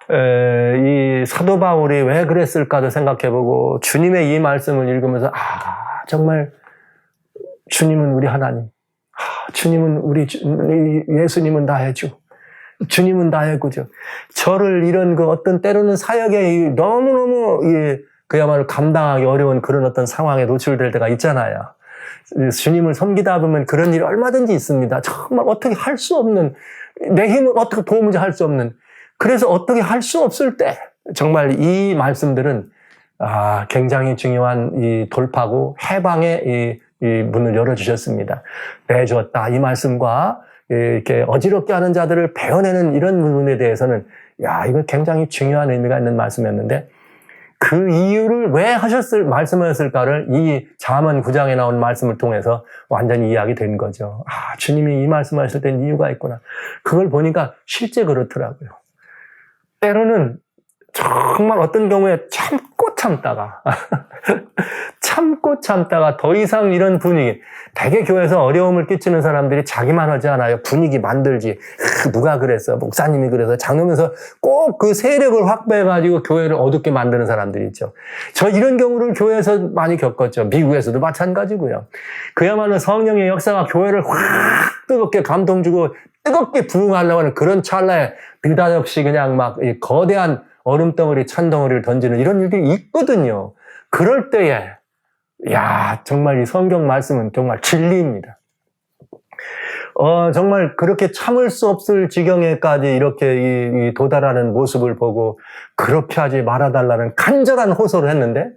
이 사도 바울이 왜 그랬을까도 생각해보고 주님의 이 말씀을 읽으면서 정말 주님은 우리 하나님, 주님은 우리 예수님은 나의 주, 주님은 나의 구주. 저를 이런 어떤 때로는 사역에 너무너무 그야말로 감당하기 어려운 그런 어떤 상황에 노출될 때가 있잖아요. 주님을 섬기다 보면 그런 일이 얼마든지 있습니다. 정말 어떻게 할 수 없는 내 힘을 어떻게 도무지 할 수 없는, 그래서 어떻게 할 수 없을 때 정말 이 말씀들은 굉장히 중요한 이 돌파구, 해방의 이 문을 열어주셨습니다. 내주었다. 이 말씀과 이렇게 어지럽게 하는 자들을 베어내는 이런 부분에 대해서는 이거 굉장히 중요한 의미가 있는 말씀이었는데, 그 이유를 왜 말씀하셨을까를 이 잠언 9장에 나온 말씀을 통해서 완전히 이해하게 된 거죠. 주님이 이 말씀하실 땐 이유가 있구나. 그걸 보니까 실제 그렇더라고요. 때로는 정말 어떤 경우에 참고 참다가 더 이상 이런 분위기, 대개 교회에서 어려움을 끼치는 사람들이 자기만 하지 않아요. 분위기 만들지. 누가 그랬어? 목사님이 그래서 장로면서 꼭 그 세력을 확보해가지고 교회를 어둡게 만드는 사람들이 있죠. 저 이런 경우를 교회에서 많이 겪었죠. 미국에서도 마찬가지고요. 그야말로 성령의 역사가 교회를 확 뜨겁게 감동 주고 뜨겁게 부흥하려고 하는 그런 찰나에 느닷없이 그냥 막 거대한 얼음덩어리, 찬덩어리를 던지는 이런 일들이 있거든요. 그럴 때에 정말 이 성경 말씀은 정말 진리입니다. 정말 그렇게 참을 수 없을 지경에까지 이렇게 도달하는 모습을 보고 그렇게 하지 말아달라는 간절한 호소를 했는데,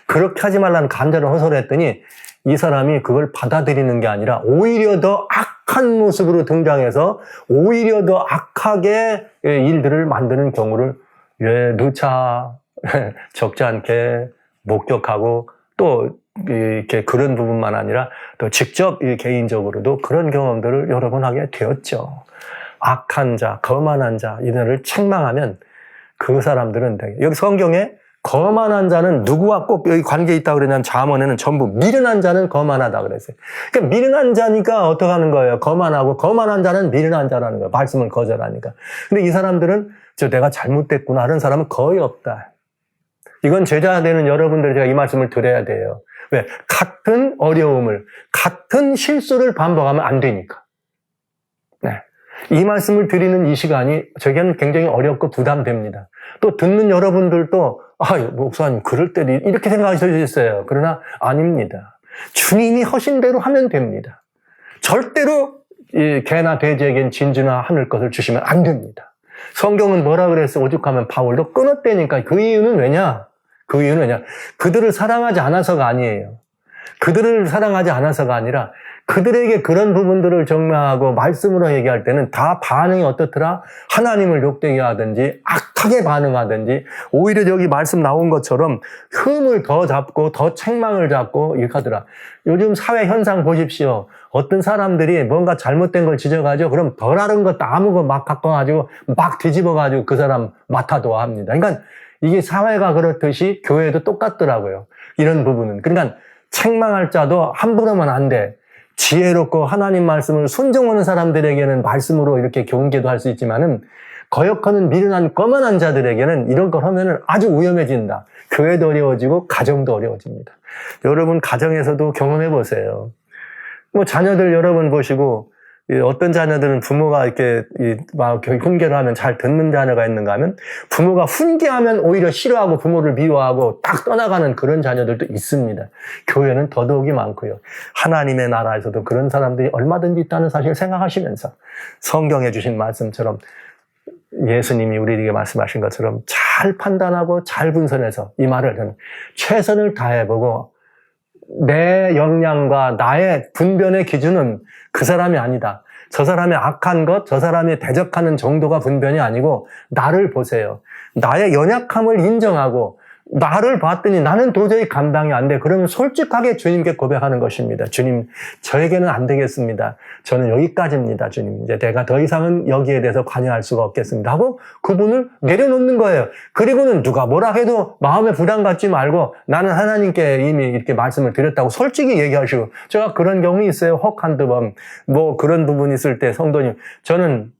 그렇게 하지 말라는 간절한 호소를 했더니 이 사람이 그걸 받아들이는 게 아니라 오히려 더 악한 모습으로 등장해서 오히려 더 악하게 일들을 만드는 경우를 누차 적지 않게 목격하고, 또 이렇게 그런 부분만 아니라 또 직접 개인적으로도 그런 경험들을 여러 번 하게 되었죠. 악한 자, 거만한 자, 이들을 책망하면 그 사람들은 여기 성경에 거만한 자는 누구와 꼭 여기 관계 있다고 그러냐면 잠언에는 전부 미련한 자는 거만하다 그랬어요. 그러니까 미련한 자니까 어떻게 하는 거예요? 거만하고, 거만한 자는 미련한 자라는 거예요. 말씀을 거절하니까. 근데 이 사람들은 내가 잘못됐구나 하는 사람은 거의 없다. 이건 제자 되는 여러분들이 제가 이 말씀을 드려야 돼요. 왜? 같은 어려움을, 같은 실수를 반복하면 안 되니까. 이 말씀을 드리는 이 시간이 저에게는 굉장히 어렵고 부담됩니다. 또 듣는 여러분들도 목사님 그럴 때 이렇게 생각하실 수 있어요. 그러나 아닙니다. 주님이 하신 대로 하면 됩니다. 절대로 개나 돼지에겐 진주나 하늘 것을 주시면 안 됩니다. 성경은 뭐라 그랬어? 오죽하면 바울도 끊었다니까. 그 이유는 왜냐? 그들을 사랑하지 않아서가 아니에요. 그들을 사랑하지 않아서가 아니라 그들에게 그런 부분들을 정리하고 말씀으로 얘기할 때는 다 반응이 어떻더라? 하나님을 욕되게 하든지 악하게 반응하든지, 오히려 여기 말씀 나온 것처럼 흠을 더 잡고 더 책망을 잡고 이렇게 하더라. 요즘 사회 현상 보십시오. 어떤 사람들이 뭔가 잘못된 걸 지적하죠. 그럼 더 다른 것 아무 거 막 갖고 가지고 막 뒤집어가지고 그 사람 맡아둬 합니다. 그러니까 이게 사회가 그렇듯이 교회도 똑같더라고요. 이런 부분은. 그러니까 책망할 자도 함부로 하면 안 돼. 지혜롭고 하나님 말씀을 순종하는 사람들에게는 말씀으로 이렇게 경계도 할 수 있지만은, 거역하는 미련한 거만한 자들에게는 이런 걸 하면은 아주 위험해진다. 교회도 어려워지고 가정도 어려워집니다. 여러분 가정에서도 경험해 보세요. 자녀들 여러분 보시고, 어떤 자녀들은 부모가 이렇게 막 훈계를 하면 잘 듣는 자녀가 있는가 하면, 부모가 훈계하면 오히려 싫어하고 부모를 미워하고 딱 떠나가는 그런 자녀들도 있습니다. 교회는 더더욱이 많고요. 하나님의 나라에서도 그런 사람들이 얼마든지 있다는 사실을 생각하시면서 성경에 주신 말씀처럼, 예수님이 우리에게 말씀하신 것처럼 잘 판단하고 잘 분선해서 이 말을 최선을 다해보고, 내 역량과 나의 분별의 기준은 그 사람이 아니다. 저 사람의 악한 것, 저 사람이 대적하는 정도가 분별이 아니고 나를 보세요. 나의 연약함을 인정하고 나를 봤더니 나는 도저히 감당이 안 돼. 그러면 솔직하게 주님께 고백하는 것입니다. 주님, 저에게는 안 되겠습니다. 저는 여기까지입니다. 주님, 이제 내가 더 이상은 여기에 대해서 관여할 수가 없겠습니다. 하고 그분을 내려놓는 거예요. 그리고는 누가 뭐라 해도 마음에 부담 갖지 말고 나는 하나님께 이미 이렇게 말씀을 드렸다고 솔직히 얘기하시고, 제가 그런 경험이 있어요. 혹 한두 번. 그런 부분이 있을 때 성도님, 저는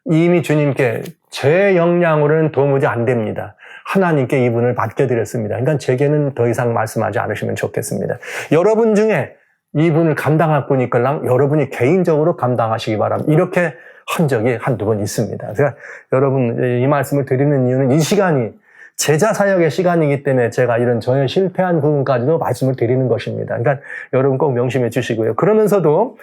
이미 주님께 제 역량으로는 도무지 안 됩니다. 하나님께 이분을 맡겨드렸습니다. 그러니까 제게는 더 이상 말씀하지 않으시면 좋겠습니다. 여러분 중에 이분을 감당할 분이 있걸랑 여러분이 개인적으로 감당하시기 바랍니다. 이렇게 한 적이 한두 번 있습니다. 그래서 여러분 이 말씀을 드리는 이유는 이 시간이 제자 사역의 시간이기 때문에 제가 이런 저의 실패한 부분까지도 말씀을 드리는 것입니다. 그러니까 여러분 꼭 명심해 주시고요. 그러면서도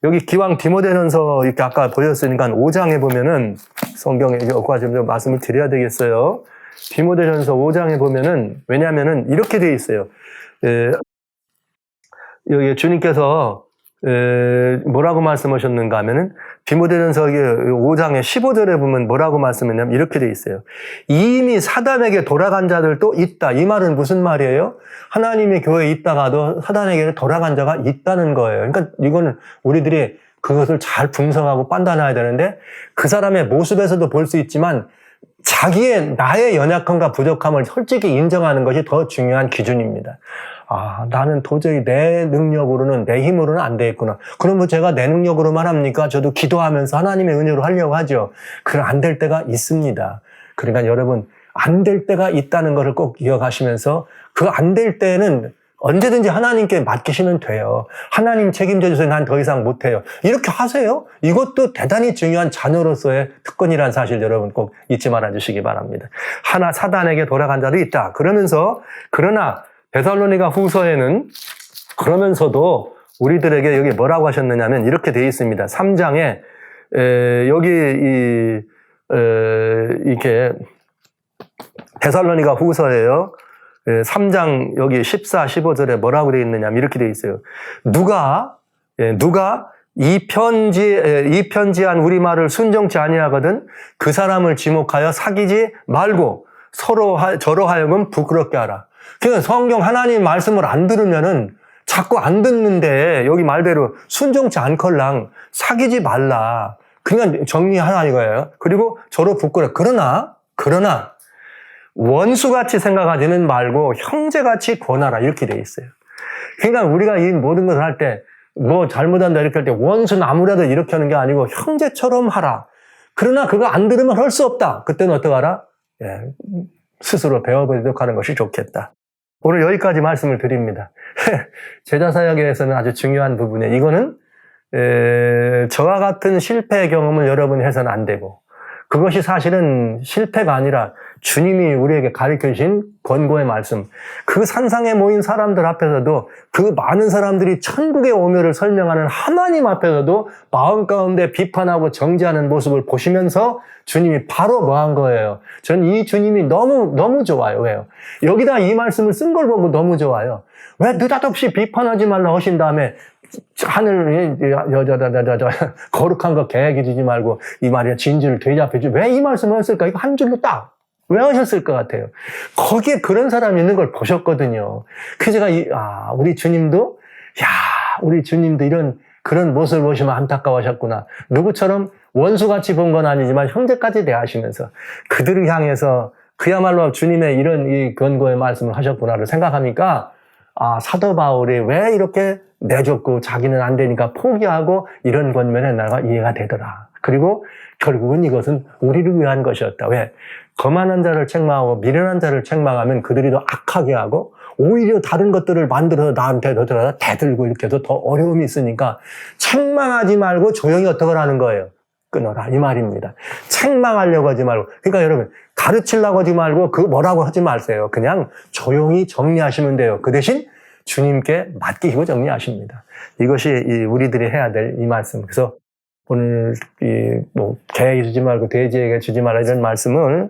여기 기왕 디모데전서 이렇게 아까 보였으니까 5장에 보면은 성경에 여기까지 좀 말씀을 드려야 되겠어요. 디모데전서 5장에 보면은 왜냐하면은 이렇게 돼 있어요. 여기 주님께서 뭐라고 말씀하셨는가 하면은 디모데전서 5장의 15절에 보면 뭐라고 말씀했냐면 이렇게 돼 있어요. 이미 사단에게 돌아간 자들도 있다. 이 말은 무슨 말이에요? 하나님의 교회에 있다가도 사단에게 돌아간 자가 있다는 거예요. 그러니까 이거는 우리들이 그것을 잘 분석하고 판단해야 되는데 그 사람의 모습에서도 볼 수 있지만 나의 연약함과 부족함을 솔직히 인정하는 것이 더 중요한 기준입니다. 나는 도저히 내 능력으로는, 내 힘으로는 안 되겠구나. 그러면 제가 내 능력으로만 합니까? 저도 기도하면서 하나님의 은혜로 하려고 하죠. 그럼 안 될 때가 있습니다. 그러니까 여러분, 안 될 때가 있다는 것을 꼭 기억하시면서 그 안 될 때는 언제든지 하나님께 맡기시면 돼요. 하나님 책임져 주세요. 난 더 이상 못해요. 이렇게 하세요. 이것도 대단히 중요한 자녀로서의 특권이라는 사실 여러분 꼭 잊지 말아 주시기 바랍니다. 사단에게 돌아간 자도 있다. 그러나 데살로니가 후서에는 그러면서도 우리들에게 여기 뭐라고 하셨느냐면 이렇게 되어 있습니다. 3장에 여기 이렇게 데살로니가 후서예요. 3장 여기 14, 15절에 뭐라고 되어 있느냐면 이렇게 되어 있어요. 누가 이 편지한 우리 말을 순종치 아니하거든 그 사람을 지목하여 사귀지 말고 저로 하여금 부끄럽게 하라. 그러니까 성경 하나님 말씀을 안 들으면은 자꾸 안 듣는데 여기 말대로 순종치 않걸랑 사귀지 말라. 그냥 정리하라 이거예요. 그리고 저로 부끄럽게. 그러나 원수같이 생각하지는 말고 형제같이 권하라 이렇게 돼 있어요. 그러니까 우리가 이 모든 것을 할 때 뭐 잘못한다 이렇게 할 때 원수는 아무래도 이렇게 하는 게 아니고 형제처럼 하라. 그러나 그거 안 들으면 할 수 없다. 그때는 어떡하라? 스스로 배워보도록 하는 것이 좋겠다. 오늘 여기까지 말씀을 드립니다. 제자사역에서는 아주 중요한 부분이에요. 이거는 저와 같은 실패 경험을 여러분이 해서는 안 되고 그것이 사실은 실패가 아니라 주님이 우리에게 가르쳐주신 권고의 말씀. 그 산상에 모인 사람들 앞에서도 그 많은 사람들이 천국의 오묘를 설명하는 하나님 앞에서도 마음 가운데 비판하고 정죄하는 모습을 보시면서 주님이 바로 뭐 한 거예요. 전 이 주님이 너무 좋아요. 왜요? 여기다 이 말씀을 쓴 걸 보고 너무 좋아요. 왜 느닷없이 비판하지 말라 하신 다음에 하늘 거룩한 거 계획해 주지 말고 이 말이야 진주를 되잡혀 주지 왜 이 말씀을 했을까? 이거 한 줄로 딱 왜 하셨을 것 같아요? 거기에 그런 사람이 있는 걸 보셨거든요. 그래서 제가 우리 주님도 그런 모습을 보시면 안타까워하셨구나. 누구처럼 원수같이 본 건 아니지만 형제까지 대하시면서 그들을 향해서 그야말로 주님의 이런 이 권고의 말씀을 하셨구나를 생각하니까 사도 바울이 왜 이렇게 내줬고 자기는 안 되니까 포기하고 이런 권면에 나가 이해가 되더라. 그리고 결국은 이것은 우리를 위한 것이었다. 왜? 거만한 자를 책망하고 미련한 자를 책망하면 그들이 더 악하게 하고 오히려 다른 것들을 만들어서 나한테 더 대들고 이렇게 해서 더 어려움이 있으니까 책망하지 말고 조용히 어떻게 하라는 거예요. 끊어라 이 말입니다. 책망하려고 하지 말고 그러니까 여러분 가르치려고 하지 말고 그 뭐라고 하지 마세요. 그냥 조용히 정리하시면 돼요. 그 대신 주님께 맡기시고 정리하십니다. 이것이 우리들이 해야 될 이 말씀. 그래서 오늘 개에게 주지 말고 돼지에게 주지 마라 이런 말씀을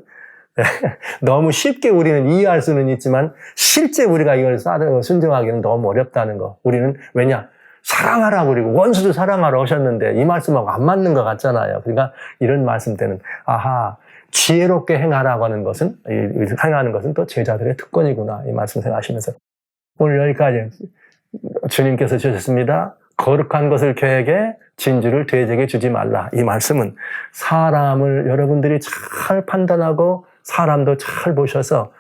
너무 쉽게 우리는 이해할 수는 있지만 실제 우리가 이걸 순종하기는 너무 어렵다는 거. 우리는 왜냐? 사랑하라고 그리고 원수도 사랑하라 하셨는데 이 말씀하고 안 맞는 것 같잖아요. 그러니까 이런 말씀 때는 지혜롭게 행하라고 하는 것은 행하는 것은 또 제자들의 특권이구나 이 말씀 생각하시면서 오늘 여기까지 주님께서 주셨습니다. 거룩한 것을 계획해 진주를 돼지에게 주지 말라. 이 말씀은 사람을 여러분들이 잘 판단하고 사람도 잘 보셔서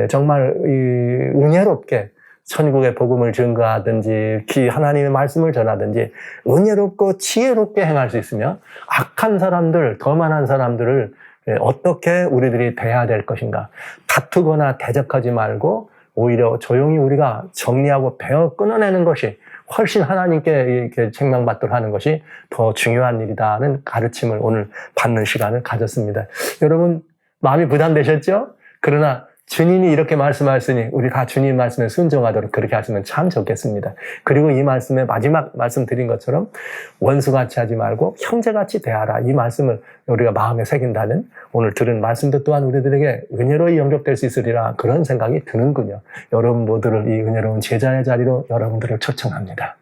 정말 은혜롭게 천국의 복음을 증거하든지 하나님의 말씀을 전하든지 은혜롭고 지혜롭게 행할 수 있으며 악한 사람들, 거만한 사람들을 어떻게 우리들이 대해야 될 것인가. 다투거나 대적하지 말고 오히려 조용히 우리가 정리하고 베어 끊어내는 것이 훨씬 하나님께 이렇게 책망받도록 하는 것이 더 중요한 일이다는 가르침을 오늘 받는 시간을 가졌습니다. 여러분 마음이 부담되셨죠? 그러나 주님이 이렇게 말씀하시니 우리 다 주님 말씀에 순종하도록 그렇게 하시면 참 좋겠습니다. 그리고 이 말씀에 마지막 말씀드린 것처럼 원수같이 하지 말고 형제같이 대하라. 이 말씀을 우리가 마음에 새긴다면 오늘 들은 말씀도 또한 우리들에게 은혜로이 영접될 수 있으리라 그런 생각이 드는군요. 여러분 모두를 이 은혜로운 제자의 자리로 여러분들을 초청합니다.